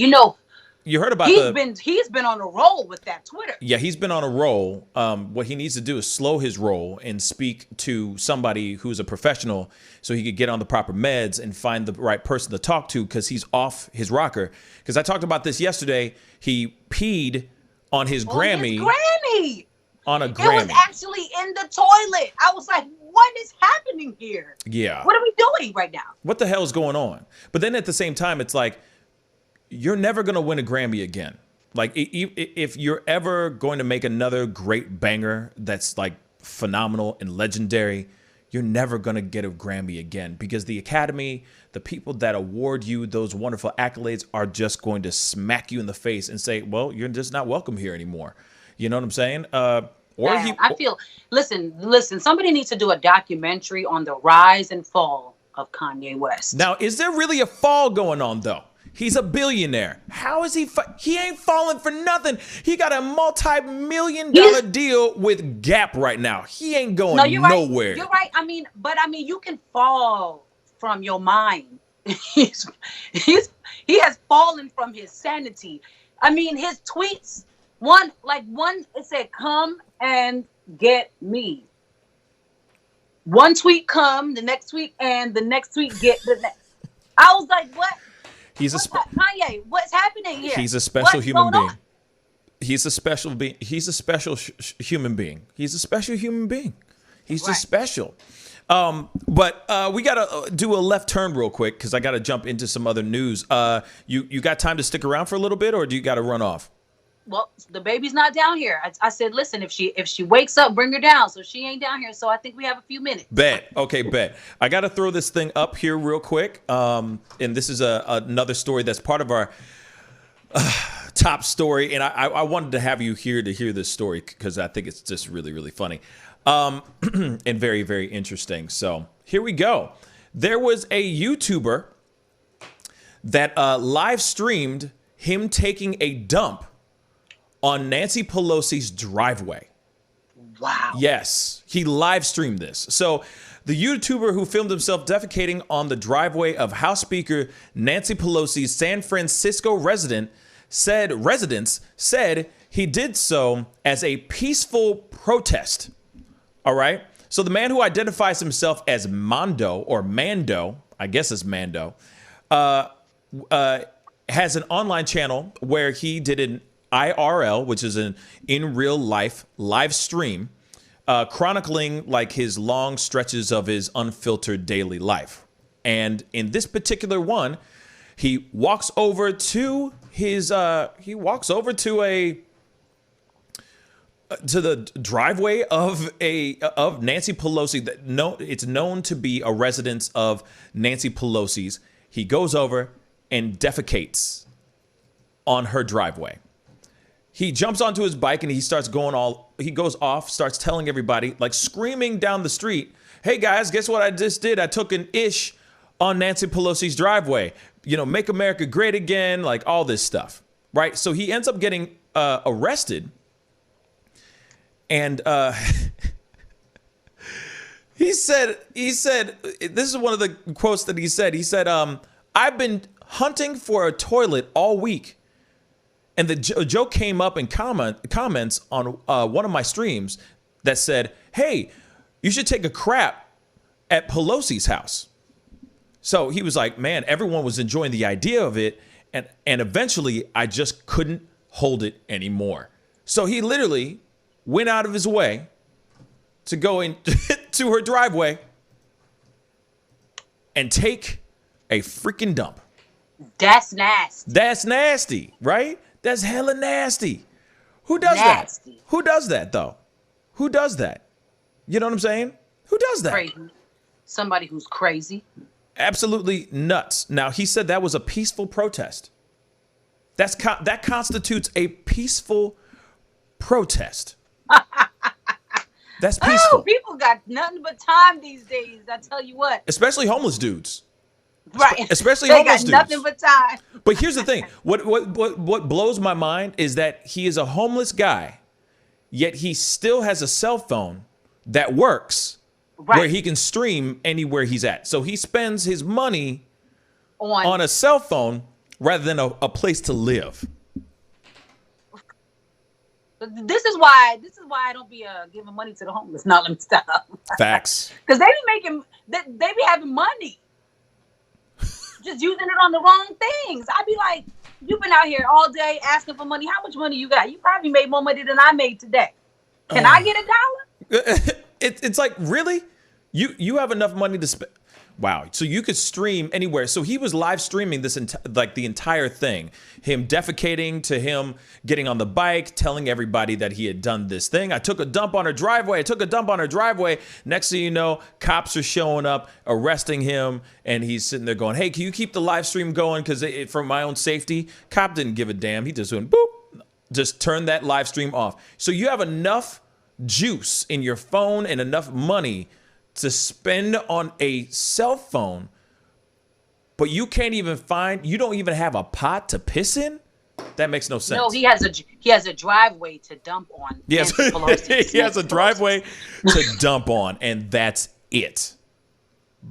Speaker 1: you heard about
Speaker 12: he's been on a roll with that Twitter.
Speaker 1: Yeah, he's been on a roll. What he needs to do is slow his roll and speak to somebody who's a professional so he could get on the proper meds and find the right person to talk to, because he's off his rocker. Because I talked about this yesterday. He peed on his Grammy. On a Grammy.
Speaker 12: It was actually in the toilet. I was like, what is happening here?
Speaker 1: Yeah.
Speaker 12: What are we doing right now?
Speaker 1: What the hell is going on? But then at the same time, it's like, you're never going to win a Grammy again. Like, if you're ever going to make another great banger that's like phenomenal and legendary, you're never going to get a Grammy again, because the Academy, the people that award you those wonderful accolades, are just going to smack you in the face and say, well, you're just not welcome here anymore. You know what I'm saying?
Speaker 12: Listen, somebody needs to do a documentary on the rise and fall of Kanye West.
Speaker 1: Now, is there really a fall going on, though? He's a billionaire. How is he? He ain't falling for nothing. He got a multi-million-dollar deal with Gap right now. He ain't going nowhere.
Speaker 12: You're right. But you can fall from your mind. He has fallen from his sanity. His tweets. One it said, "Come and get me." One tweet, "Come," the next tweet, and the next tweet, "Get the next." I was like, what? Kanye, what's happening here?
Speaker 1: He's a special human being. He's a special being. He's a special human being. He's a special human being. He's just special. But we gotta do a left turn real quick, because I gotta jump into some other news. You got time to stick around for a little bit, or do you gotta run off?
Speaker 12: Well, the baby's not down here. I said, listen, if she wakes up, bring her down. So she ain't down here. So I think we have a few minutes.
Speaker 1: Bet. Okay, bet. I got to throw this thing up here real quick. And this is another story that's part of our top story. And I wanted to have you here to hear this story, because I think it's just really, really funny and very, very interesting. So here we go. There was a YouTuber that live streamed him taking a dump on Nancy Pelosi's driveway.
Speaker 12: Wow.
Speaker 1: Yes, he live streamed this. So the YouTuber who filmed himself defecating on the driveway of House Speaker Nancy Pelosi's San Francisco residence said he did so as a peaceful protest. All right. So the man, who identifies himself as Mando, I guess it's Mando, has an online channel where he did an IRL, which is an in real life live stream, chronicling like his long stretches of his unfiltered daily life. And in this particular one, he walks over to the driveway of Nancy Pelosi. It's known to be a residence of Nancy Pelosi's. He goes over and defecates on her driveway. He jumps onto his bike and he goes off, starts telling everybody, like screaming down the street, "Hey guys, guess what I just did? I took an ish on Nancy Pelosi's driveway. Make America great again," like all this stuff, right? So he ends up getting arrested. And he said, this is one of the quotes that he said. He said, "I've been hunting for a toilet all week." And the joke came up in comments on one of my streams that said, "Hey, you should take a crap at Pelosi's house." So he was like, man, everyone was enjoying the idea of it. And eventually I just couldn't hold it anymore. So he literally went out of his way to go to her driveway and take a freaking dump.
Speaker 12: That's nasty.
Speaker 1: That's nasty, right? That's hella nasty. Who does
Speaker 12: Nasty.
Speaker 1: that? Who does that, though? Who does that? You know what I'm saying? Who does that?
Speaker 12: Crazy. Somebody who's crazy.
Speaker 1: Absolutely nuts. Now, he said that was a peaceful protest. That constitutes a peaceful protest. That's peaceful.
Speaker 12: Oh, people got nothing but time these days. I tell you what.
Speaker 1: Especially homeless dudes.
Speaker 12: Right.
Speaker 1: Especially
Speaker 12: they
Speaker 1: homeless
Speaker 12: got
Speaker 1: dudes.
Speaker 12: nothing but time.
Speaker 1: But here's the thing. What blows my mind is that he is a homeless guy, yet he still has a cell phone that works where he can stream anywhere he's at. So he spends his money on a cell phone rather than a place to live.
Speaker 12: This is why I don't be giving money to the homeless. No, let me stop.
Speaker 1: Facts.
Speaker 12: Because they be having money, just using it on the wrong things. I be like, you've been out here all day asking for money. How much money you got? You probably made more money than I made today. Can I get $1?
Speaker 1: It's like, really? You have enough money to spend? Wow. So you could stream anywhere. So he was live streaming this the entire thing. Him defecating, to him getting on the bike, telling everybody that he had done this thing. I took a dump on her driveway. Next thing you know, cops are showing up, arresting him, and he's sitting there going, hey, can you keep the live stream going? Because for my own safety. Cop didn't give a damn. He just went, boop, just turned that live stream off. So you have enough juice in your phone and enough money to spend on a cell phone, but you don't even have a pot to piss in? That makes no sense.
Speaker 12: No, he has a driveway to dump on.
Speaker 1: Yes, he has a driveway to dump on, and that's it.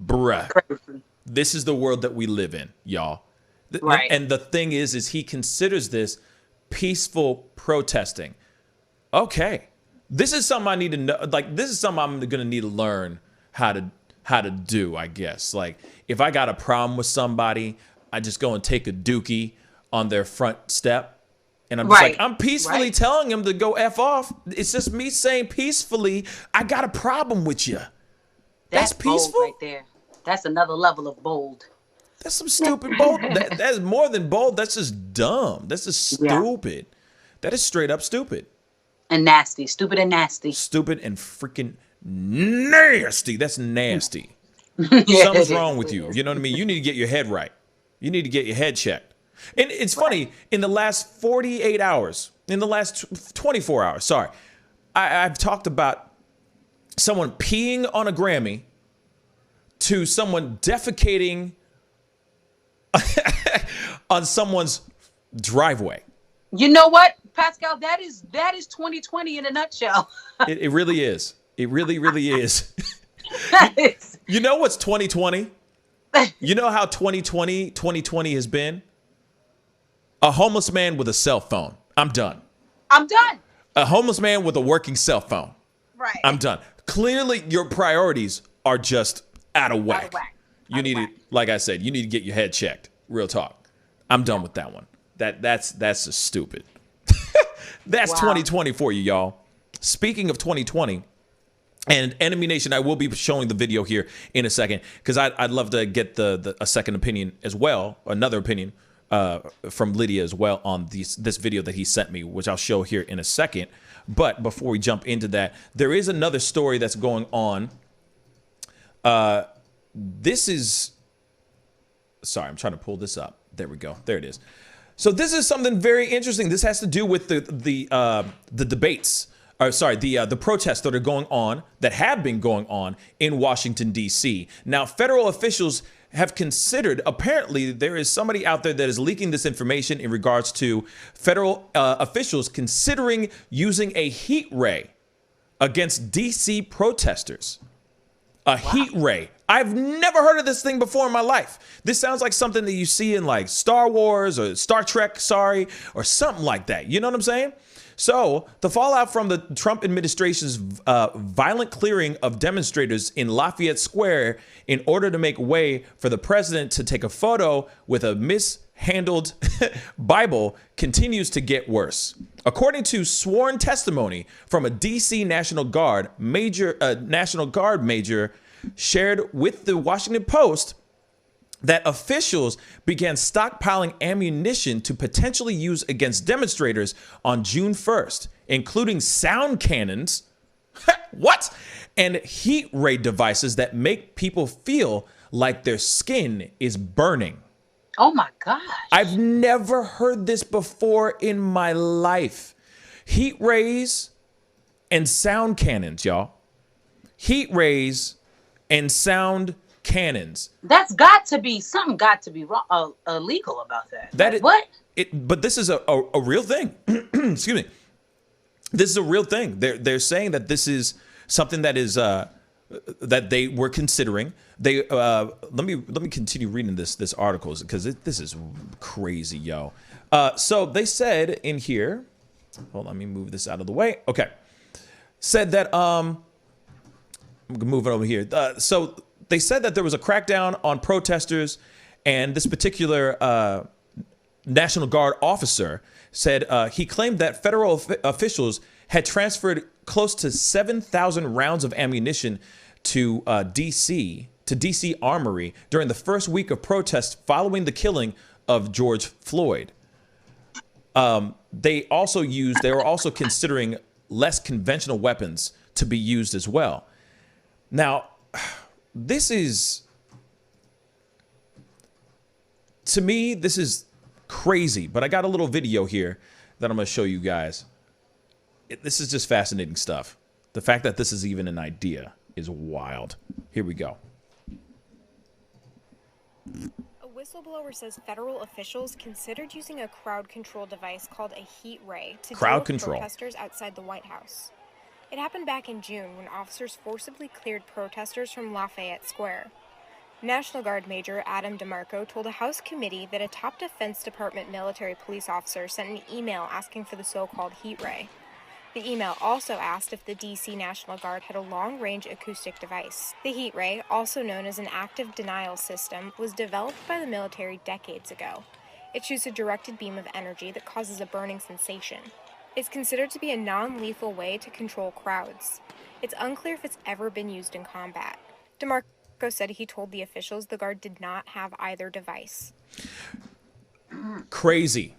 Speaker 1: Bruh.
Speaker 12: Crazy.
Speaker 1: This is the world that we live in, y'all.
Speaker 12: Right.
Speaker 1: And the thing is he considers this peaceful protesting. Okay. This is something I need to know. Like, this is something I'm going to need to learn how to do, I guess. Like, if I got a problem with somebody, I just go and take a dookie on their front step. And I'm just like, I'm peacefully telling him to go F off. It's just me saying peacefully, I got a problem with you. That's peaceful
Speaker 12: bold right there. That's another level of bold.
Speaker 1: That's some stupid bold. That's more than bold. That's just dumb. That's just stupid. That is straight up stupid.
Speaker 12: And nasty. Stupid and nasty.
Speaker 1: Stupid and freaking nasty. That's nasty. Something's wrong with you. You know what I mean? You need to get your head right. You need to get your head checked. And it's funny, in the last 48 hours, in the last 24 hours, sorry, I've talked about someone peeing on a Grammy to someone defecating on someone's driveway.
Speaker 12: You know what, Pascal? That is 2020 in a nutshell.
Speaker 1: It really is. It really, really is. You know what's 2020? You know how 2020 has been? A homeless man with a cell phone. I'm done. A homeless man with a working cell phone.
Speaker 12: Right.
Speaker 1: I'm done. Clearly, your priorities are just out of whack. You need to, like I said, you need to get your head checked. Real talk. I'm done with that one. That's just stupid. That's 2020 for you, y'all. Speaking of 2020, and Enemy Nation, I will be showing the video here in a second because I'd love to get a second opinion as well, another opinion from Lydia as well on this video that he sent me, which I'll show here in a second. But before we jump into that, there is another story that's going on. This is, sorry, I'm trying to pull this up. There we go. There it is. So this is something very interesting. This has to do with the debates. The protests that are going on, that have been going on in Washington, D.C. Now, federal officials have considered, apparently there is somebody out there that is leaking this information in regards to federal officials considering using a heat ray against D.C. protesters. A heat ray. I've never heard of this thing before in my life. This sounds like something that you see in like Star Wars or Star Trek, or something like that. You know what I'm saying? So the fallout from the Trump administration's violent clearing of demonstrators in Lafayette Square in order to make way for the president to take a photo with a mishandled Bible continues to get worse. According to sworn testimony from a D.C. National Guard major shared with the Washington Post, that officials began stockpiling ammunition to potentially use against demonstrators on June 1st, including sound cannons, what? And heat ray devices that make people feel like their skin is burning.
Speaker 12: Oh my gosh.
Speaker 1: I've never heard this before in my life. Heat rays and sound cannons, y'all. Heat rays and sound cannons.
Speaker 12: That's got to be, something got to be wrong, illegal about that. What?
Speaker 1: But this is a real thing. Excuse me. This is a real thing. They're saying that this is something that is that they were considering. They let me continue reading this article because this is crazy, yo. So they said in here, hold on, let me move this out of the way. Okay, said that I'm gonna move it over here. So they said that there was a crackdown on protesters, and this particular National Guard officer said he claimed that federal officials had transferred close to 7,000 rounds of ammunition to D.C. Armory during the first week of protests following the killing of George Floyd. They were also considering less conventional weapons to be used as well. Now, this is, to me, this is crazy, but I got a little video here that I'm going to show you guys. This is just fascinating stuff. The fact that this is even an idea is wild. Here we go.
Speaker 16: A whistleblower says federal officials considered using a crowd control device called a heat ray to deal with protesters outside the White House. It happened back in June when officers forcibly cleared protesters from Lafayette Square. National Guard Major Adam DeMarco told a House committee that a top Defense Department military police officer sent an email asking for the so-called heat ray. The email also asked if the D.C. National Guard had a long-range acoustic device. The heat ray, also known as an active denial system, was developed by the military decades ago. It shoots a directed beam of energy that causes a burning sensation. It's considered to be a non-lethal way to control crowds. It's unclear if it's ever been used in combat. DeMarco said he told the officials the Guard did not have either device.
Speaker 1: Crazy.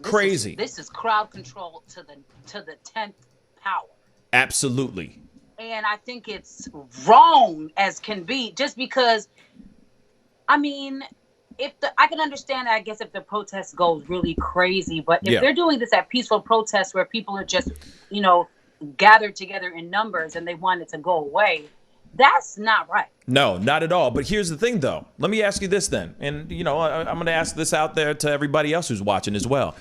Speaker 12: This is crowd control to the 10th power.
Speaker 1: Absolutely.
Speaker 12: And I think it's wrong as can be, just because, I mean, I can understand, I guess, if the protest goes really crazy, but if they're doing this at peaceful protests where people are just, gathered together in numbers and they want it to go away, that's not right.
Speaker 1: No, not at all. But here's the thing, though. Let me ask you this then. And, I'm going to ask this out there to everybody else who's watching as well.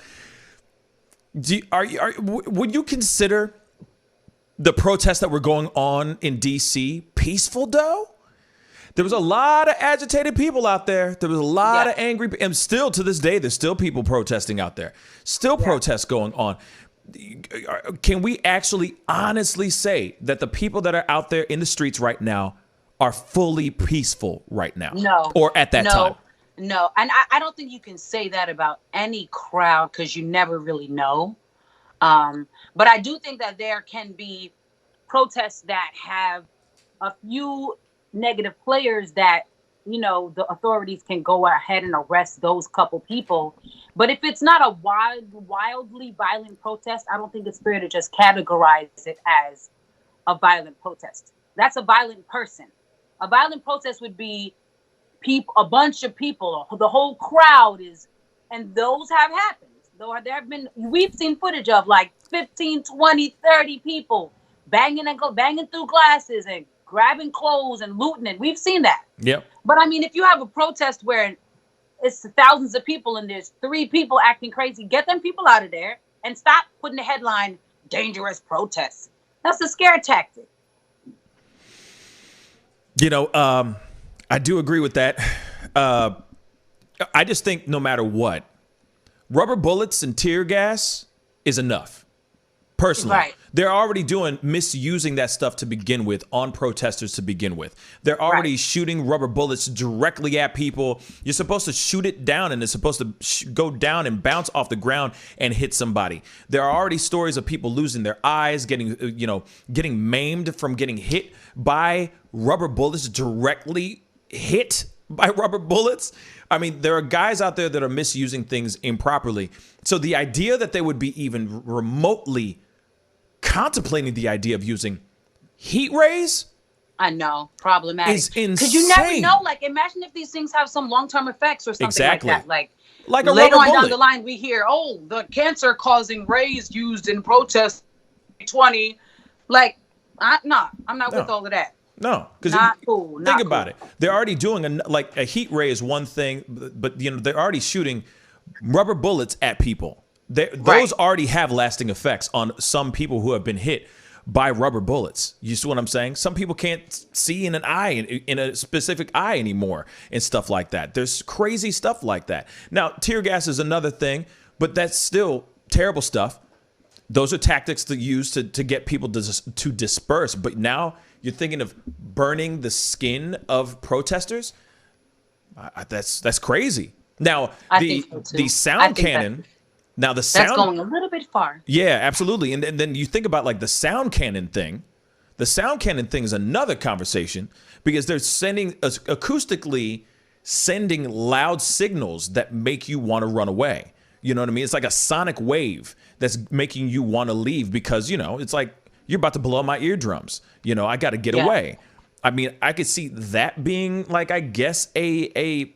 Speaker 1: Would you consider the protests that were going on in D.C. peaceful, though? There was a lot of agitated people out there. There was a lot of angry, and still to this day, there's still people protesting out there. Still protests going on. Can we actually honestly say that the people that are out there in the streets right now are fully peaceful right now?
Speaker 12: No.
Speaker 1: Or at that time?
Speaker 12: No. And I don't think you can say that about any crowd because you never really know. But I do think that there can be protests that have a few negative players that, the authorities can go ahead and arrest those couple people. But if it's not a wildly violent protest, I don't think it's fair to just categorize it as a violent protest. That's a violent person. A violent protest would be a bunch of people, the whole crowd is, and those have happened. We've seen footage of like 15, 20, 30 people banging through glasses and grabbing clothes and looting it. We've seen that.
Speaker 1: Yep.
Speaker 12: But I mean, if you have a protest where it's thousands of people and there's 3 people acting crazy, get them people out of there and stop putting the headline, dangerous protests. That's a scare tactic.
Speaker 1: I do agree with that. I just think no matter what, rubber bullets and tear gas is enough. Personally,
Speaker 12: right.
Speaker 1: They're already misusing that stuff to begin with on protesters to begin with. They're already shooting rubber bullets directly at people. You're supposed to shoot it down and it's supposed to go down and bounce off the ground and hit somebody. There are already stories of people losing their eyes, getting maimed from getting hit by rubber bullets directly hit by rubber bullets. I mean, there are guys out there that are misusing things improperly. So the idea that they would be even remotely contemplating the idea of using heat rays,
Speaker 12: I know, problematic.
Speaker 1: is insane.
Speaker 12: Because you never know. Like, imagine if these things have some long-term effects or something
Speaker 1: Exactly.
Speaker 12: like that. Like
Speaker 1: a
Speaker 12: later
Speaker 1: rubber
Speaker 12: on
Speaker 1: bullet.
Speaker 12: down the line, we hear, oh, the cancer-causing rays used in protest 20. Like, I'm not with all of that.
Speaker 1: No, because
Speaker 12: cool.
Speaker 1: Think about it. They're already doing a heat ray is one thing, but they're already shooting rubber bullets at people. Those already have lasting effects on some people who have been hit by rubber bullets. You see what I'm saying? Some people can't see in an eye, in a specific eye anymore, and stuff like that. There's crazy stuff like that. Now, tear gas is another thing, but that's still terrible stuff. Those are tactics to use to get people to disperse. But now you're thinking of burning the skin of protesters. That's crazy. Now the sound cannon. Now the sound,
Speaker 12: that's going a little bit far.
Speaker 1: Yeah, absolutely. And then you think about like the sound cannon thing. The sound cannon thing is another conversation because they're acoustically sending loud signals that make you want to run away. You know what I mean? It's like a sonic wave that's making you want to leave because, it's like you're about to blow my eardrums. I got to get away. I mean, I could see that being like, I guess, a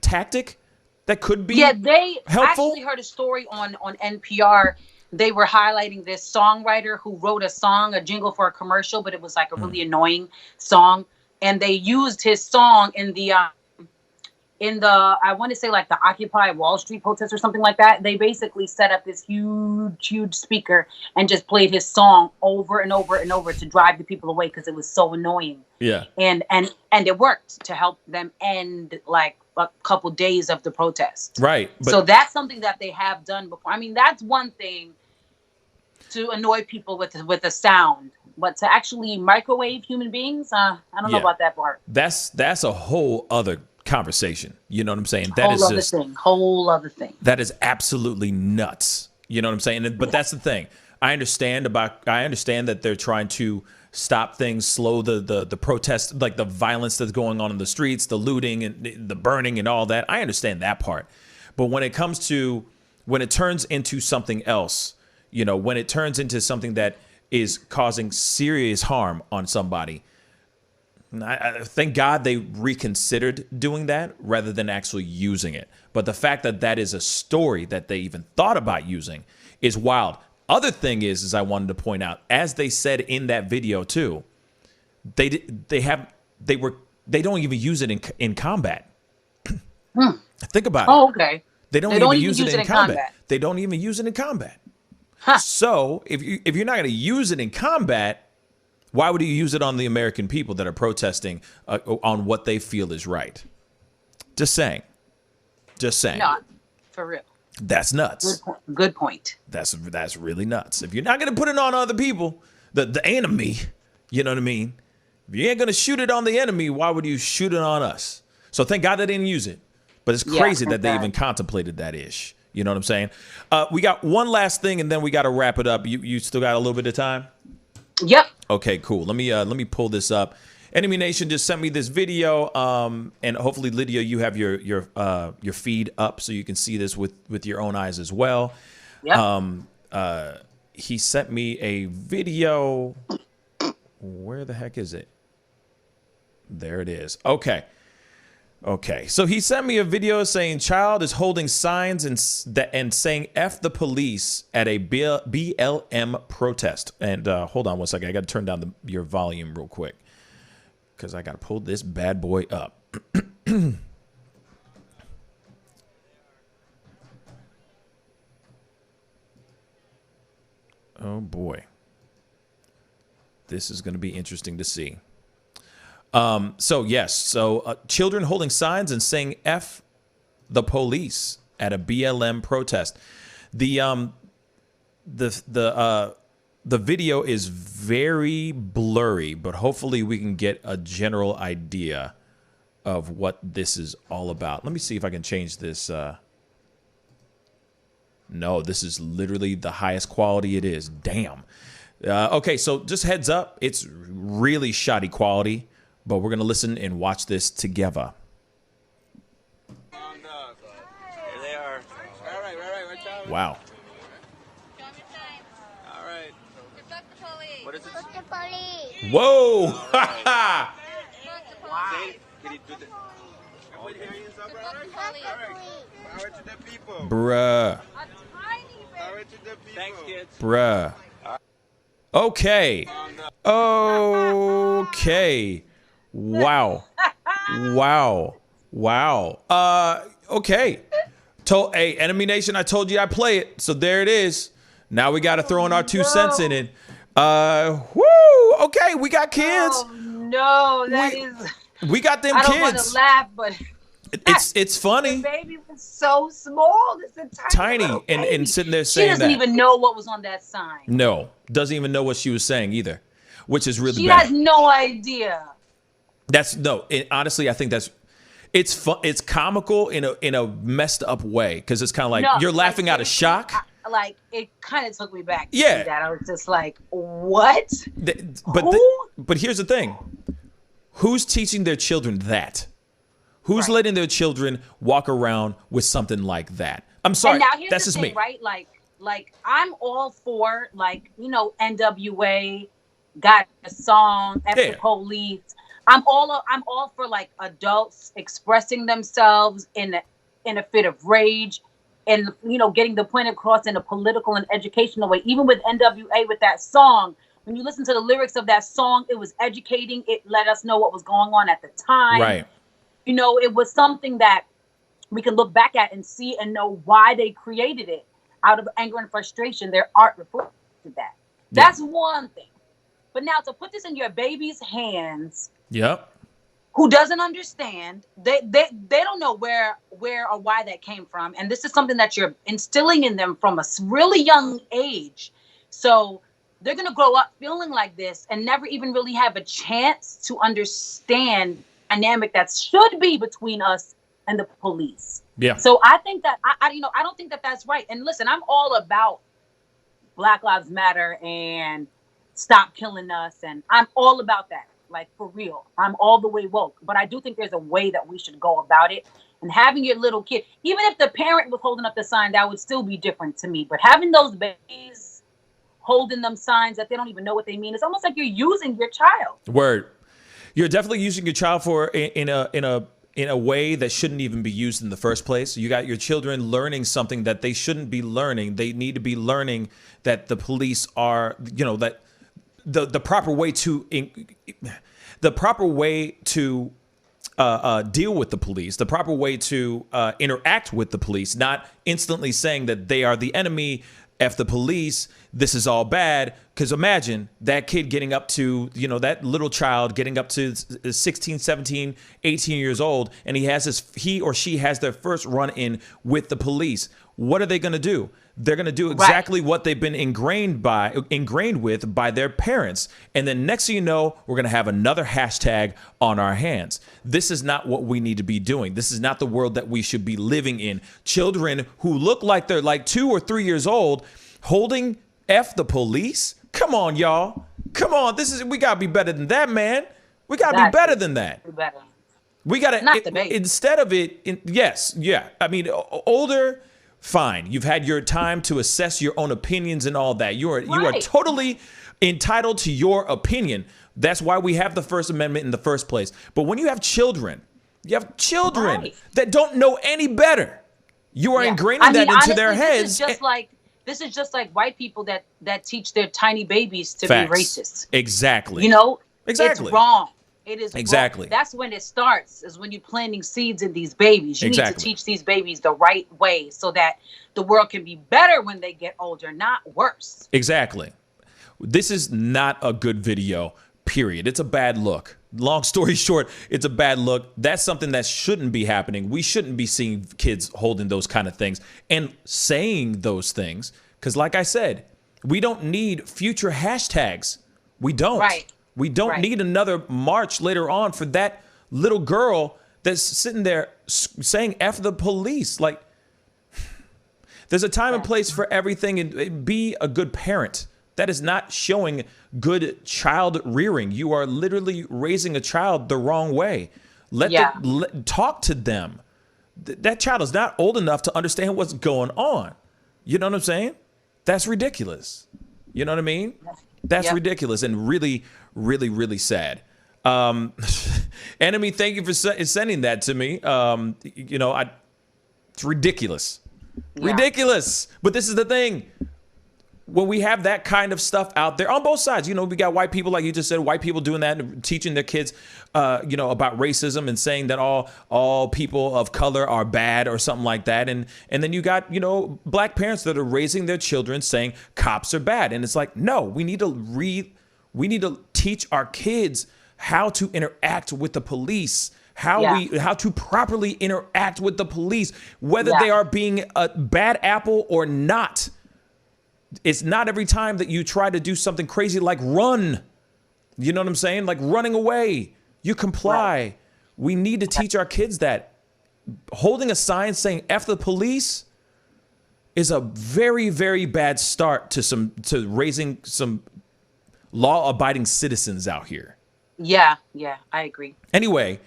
Speaker 1: tactic that could be helpful.
Speaker 12: I actually heard a story on NPR. They were highlighting this songwriter who wrote a jingle for a commercial, but it was like a really annoying song. And they used his song in the I want to say like the Occupy Wall Street protest or something like that. They basically set up this huge speaker and just played his song over and over and over to drive the people away because it was so annoying.
Speaker 1: Yeah.
Speaker 12: And it worked to help them end like a couple days of the protest.
Speaker 1: Right.
Speaker 12: So that's something that they have done before. I mean, that's one thing to annoy people with a sound, but to actually microwave human beings, I don't know about that part.
Speaker 1: That's a whole other conversation. You know what I'm saying?
Speaker 12: Whole other thing.
Speaker 1: That is absolutely nuts. You know what I'm saying? But that's the thing. I understand that they're trying to stop things, slow the protest, like the violence that's going on in the streets, the looting and the burning and all that. I understand that part. But when it turns into something else, when it turns into something that is causing serious harm on somebody, I thank God they reconsidered doing that rather than actually using it. But the fact that is a story that they even thought about using is wild. Other thing is I wanted to point out, as they said in that video too, they don't even use it in combat. Think about it.
Speaker 12: Oh, okay.
Speaker 1: They don't even use it in combat. They don't even use it in combat.
Speaker 12: Huh.
Speaker 1: So if you're not going to use it in combat, why would you use it on the American people that are protesting on what they feel is right? Just saying.
Speaker 12: Not for real.
Speaker 1: That's nuts.
Speaker 12: Good point.
Speaker 1: That's really nuts. If you're not going to put it on other people, the enemy, you know what I mean? If you ain't going to shoot it on the enemy, why would you shoot it on us? So thank God they didn't use it. But it's crazy that they even contemplated that ish. You know what I'm saying? We got one last thing, and then we got to wrap it up. You still got a little bit of time?
Speaker 12: Yep.
Speaker 1: Okay, cool. Let me pull this up. Enemy Nation just sent me this video, and hopefully, Lydia, you have your feed up so you can see this with your own eyes as well.
Speaker 12: Yep.
Speaker 1: He sent me a video. Where the heck is it? There it is. Okay. So he sent me a video saying child is holding signs and saying F the police at a BLM protest. And hold on one second. I got to turn down your volume real quick because I got to pull this bad boy up. Oh, boy. This is going to be interesting to see. So children holding signs and saying F the police at a BLM protest. The video is very blurry, but hopefully we can get a general idea of what this is all about. Let me see if I can change this. No, this is literally the highest quality it is. Damn. Okay, so just heads up, it's really shoddy quality. But we're going to listen and watch this together. Wow.
Speaker 17: All right. Fuck the police. What is it? Fuck the police.
Speaker 1: Whoa.
Speaker 17: Right. Say it. Can you do the... Everybody hear you? All right. Power to the people.
Speaker 1: Bruh.
Speaker 17: Power to the people. Thanks, kids.
Speaker 1: Bruh. Okay. Okay. Wow. Wow. Wow. Okay. Hey, Enemy Nation, I told you I'd play it. So there it is. Now we got to throw in our 2 cents in it. Woo. Okay, we got kids.
Speaker 12: Oh, no,
Speaker 1: we got them
Speaker 12: I
Speaker 1: kids.
Speaker 12: don't want to laugh, but
Speaker 1: it's funny.
Speaker 12: The baby was so small. It's a tiny
Speaker 1: and sitting there
Speaker 12: She
Speaker 1: saying
Speaker 12: doesn't even know what was on that sign.
Speaker 1: No, doesn't even know what she was saying either, which is really
Speaker 12: She
Speaker 1: bad.
Speaker 12: has no idea.
Speaker 1: Honestly, I think it's fun. It's comical in a messed up way because it's kind of like you're laughing out of shock.
Speaker 12: It kind of took me back. To
Speaker 1: Yeah.
Speaker 12: see that I was just like, what?
Speaker 1: But here's the thing: who's teaching their children that? Who's letting their children walk around with something like that? I'm sorry,
Speaker 12: And now here's
Speaker 1: that's
Speaker 12: the
Speaker 1: just
Speaker 12: thing,
Speaker 1: me.
Speaker 12: right? Like I'm all for NWA got a song, F the Police. I'm all for like adults expressing themselves in a fit of rage and getting the point across in a political and educational way. Even with NWA with that song, when you listen to the lyrics of that song, it was educating. It let us know what was going on at the time.
Speaker 1: Right.
Speaker 12: It was something that we can look back at and see and know why they created it out of anger and frustration. Their art reflected that. That's one thing. But now to put this in your baby's hands, who doesn't understand, they don't know where or why that came from, and this is something that you're instilling in them from a really young age. So they're gonna grow up feeling like this and never even really have a chance to understand the dynamic that should be between us and the police.
Speaker 1: Yeah.
Speaker 12: So I think that I don't think that that's right. And listen, I'm all about Black Lives Matter and stop killing us, and I'm all about that. Like, for real. I'm all the way woke. But I do think there's a way that we should go about it. And having your little kid, even if the parent was holding up the sign, that would still be different to me. But having those babies holding them signs that they don't even know what they mean, it's almost like you're using your child.
Speaker 1: Word. You're definitely using your child in a way that shouldn't even be used in the first place. You got your children learning something that they shouldn't be learning. They need to be learning that the police are, that the proper way to deal with the police, the proper way to interact with the police, not instantly saying that they are the enemy, F the police, this is all bad. Because imagine that kid getting up to, that little child getting up to 16, 17, 18 years old, and he or she has their first run-in with the police. What are they going to do? They're going to do exactly what they've been ingrained with by their parents. And then next thing you know, we're going to have another hashtag on our hands. This is not what we need to be doing. This is not the world that we should be living in. Children who look like they're like 2 or 3 years old holding F the police. Come on, y'all. Come on. We got to be better than that, man. We got to be better than that. We got to, instead of it, yes, yeah. I mean, older, fine. You've had your time to assess your own opinions and all that. You are totally entitled to your opinion. That's why we have the First Amendment in the first place. But when you have children that don't know any better, you are ingraining that into their heads.
Speaker 12: This is just like white people that teach their tiny babies to
Speaker 1: Facts.
Speaker 12: be racist.
Speaker 1: Exactly.
Speaker 12: It's wrong. It is
Speaker 1: exactly
Speaker 12: wrong. That's when it starts, is when you're planting seeds in these babies. You need to teach these babies the right way so that the world can be better when they get older, not worse.
Speaker 1: Exactly. This is not a good video, period. It's a bad look. Long story short, it's a bad look. That's something that shouldn't be happening. We shouldn't be seeing kids holding those kind of things and saying those things. Because like I said, we don't need future hashtags. We don't. We don't need another march later on for that little girl that's sitting there saying F the police. Like, there's a time and place for everything, and be a good parent. That is not showing good child rearing. You are literally raising a child the wrong way. Talk to them. That child is not old enough to understand what's going on. You know what I'm saying? That's ridiculous. You know what I mean? That's ridiculous and really, really, really sad. Enemy, thank you for sending that to me. You know, it's ridiculous. Ridiculous. But this is the thing. When we have that kind of stuff out there on both sides, you know, we got white people, like you just said, white people doing that and teaching their kids, you know, about racism and saying that all people of color are bad or something like that. And then you got, you know, black parents that are raising their children saying cops are bad. And it's like, no, we need to teach our kids how to interact with the police, how to properly interact with the police, whether they are being a bad apple or not. It's not every time that you try to do something crazy like run. You know what I'm saying? Like running away. You comply. Right. We need to teach our kids that. Holding a sign saying F the police is a very, very bad start to raising some law-abiding citizens out here.
Speaker 12: Yeah, I agree.
Speaker 1: Anyway,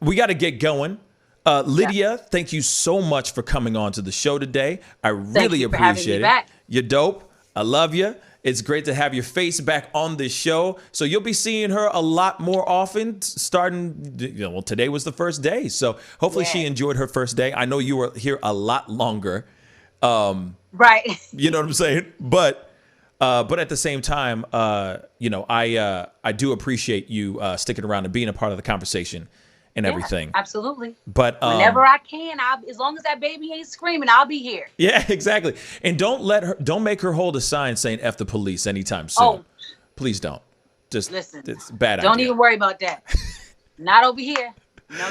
Speaker 1: we got to get going. Lydia, thank you so much for coming on to the show today. I really appreciate it. Back. You're dope. I love you. It's great to have your face back on this show. So you'll be seeing her a lot more often starting, you know, well, today was the first day. So hopefully she enjoyed her first day. I know you were here a lot longer.
Speaker 12: Right.
Speaker 1: You know what I'm saying? But at the same time, you know, I do appreciate you sticking around and being a part of the conversation and everything.
Speaker 12: Absolutely.
Speaker 1: But
Speaker 12: whenever I can, as long as that baby ain't screaming, I'll be here.
Speaker 1: Yeah, exactly. And don't make her hold a sign saying F the police anytime soon.
Speaker 12: Oh.
Speaker 1: Please don't. Just
Speaker 12: listen.
Speaker 1: It's a bad idea.
Speaker 12: Don't even worry about that. Not over here.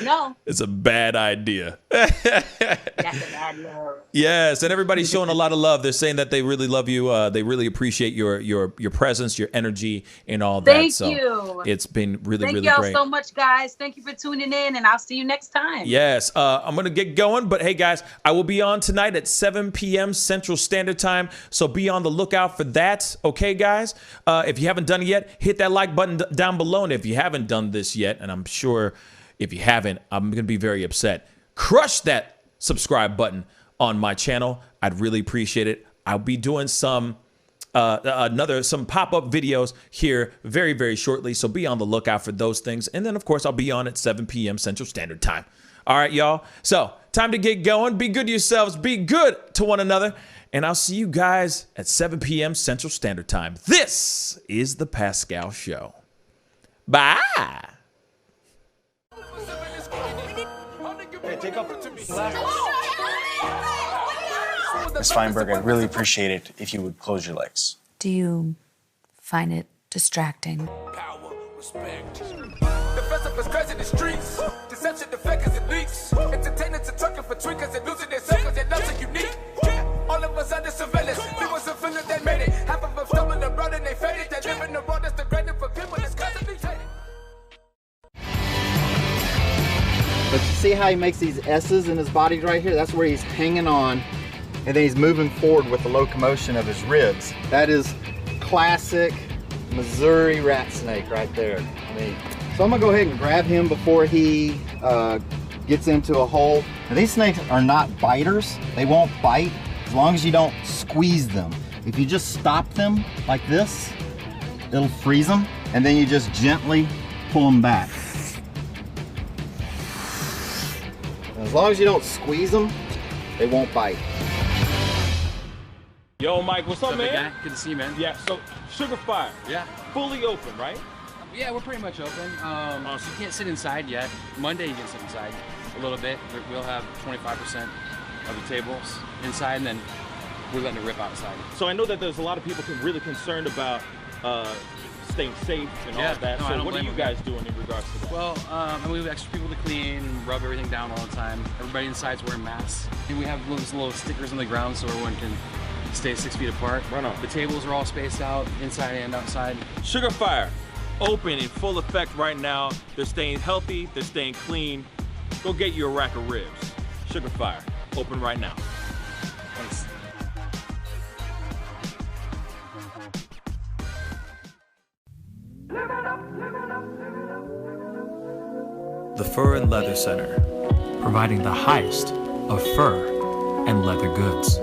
Speaker 12: No.
Speaker 1: It's a bad idea.
Speaker 12: That's a bad love.
Speaker 1: Yes, and everybody's showing a lot of love. They're saying that they really love you. They really appreciate your presence, your energy, and all that.
Speaker 12: Thank you.
Speaker 1: It's been really, really
Speaker 12: great.
Speaker 1: Thank
Speaker 12: y'all so much, guys. Thank you for tuning in, and I'll see you next time.
Speaker 1: Yes, I'm going to get going. But hey, guys, I will be on tonight at 7 p.m. Central Standard Time. So be on the lookout for that. Okay, guys? If you haven't done it yet, hit that like button down below. And if you haven't done this yet, and I'm sure if you haven't, I'm going to be very upset, crush that subscribe button on my channel. I'd really appreciate it. I'll be doing some pop-up videos here very, very shortly. So be on the lookout for those things. And then, of course, I'll be on at 7 p.m. Central Standard Time. All right, y'all. So time to get going. Be good to yourselves. Be good to one another. And I'll see you guys at 7 p.m. Central Standard Time. This is The Pascal Show. Bye.
Speaker 3: Take off Ms. Feinberg, I'd really appreciate it if you would close your legs.
Speaker 8: Do you find it distracting?
Speaker 9: Power, respect. The festival is crazy in the streets. Deception, the fakers and leaks. Entertainers are trucking for tweakers and losing their circles. They're not so unique. All of us under surveillance. We was a feeling that made it. Half of them stumbling around and they faded. They live in the world that's degraded for people that's constantly hated.
Speaker 10: But you see how he makes these S's in his body right here? That's where he's hanging on, and then he's moving forward with the locomotion of his ribs. That is classic Missouri rat snake right there. So I'm gonna go ahead and grab him before he gets into a hole. Now, these snakes are not biters. They won't bite as long as you don't squeeze them. If you just stop them like this, it'll freeze them, and then you just gently pull them back. As long as you don't squeeze them, they won't bite.
Speaker 1: Yo, Mike, what's up, man?
Speaker 15: Guy? Good to see you, man.
Speaker 1: Yeah, so Sugar Fire.
Speaker 15: Yeah.
Speaker 1: Fully open, right?
Speaker 15: Yeah, we're pretty much open. So you can't sit inside yet. Monday you can sit inside a little bit. We'll have 25% of the tables inside, and then we're letting it rip outside.
Speaker 1: So I know that there's a lot of people really concerned about staying safe and all of that.
Speaker 15: No,
Speaker 1: so what are you guys doing in regards to that?
Speaker 15: Well, we have extra people to clean and rub everything down all the time. Everybody inside's wearing masks. And we have those little stickers on the ground so everyone can stay 6 feet apart.
Speaker 1: Right on.
Speaker 15: The tables are all spaced out, inside and outside.
Speaker 1: Sugar Fire, open in full effect right now. They're staying healthy, they're staying clean. Go get you a rack of ribs. Sugar Fire, open right now.
Speaker 15: Thanks.
Speaker 11: The Fur and Leather Center, providing the highest of fur and leather goods.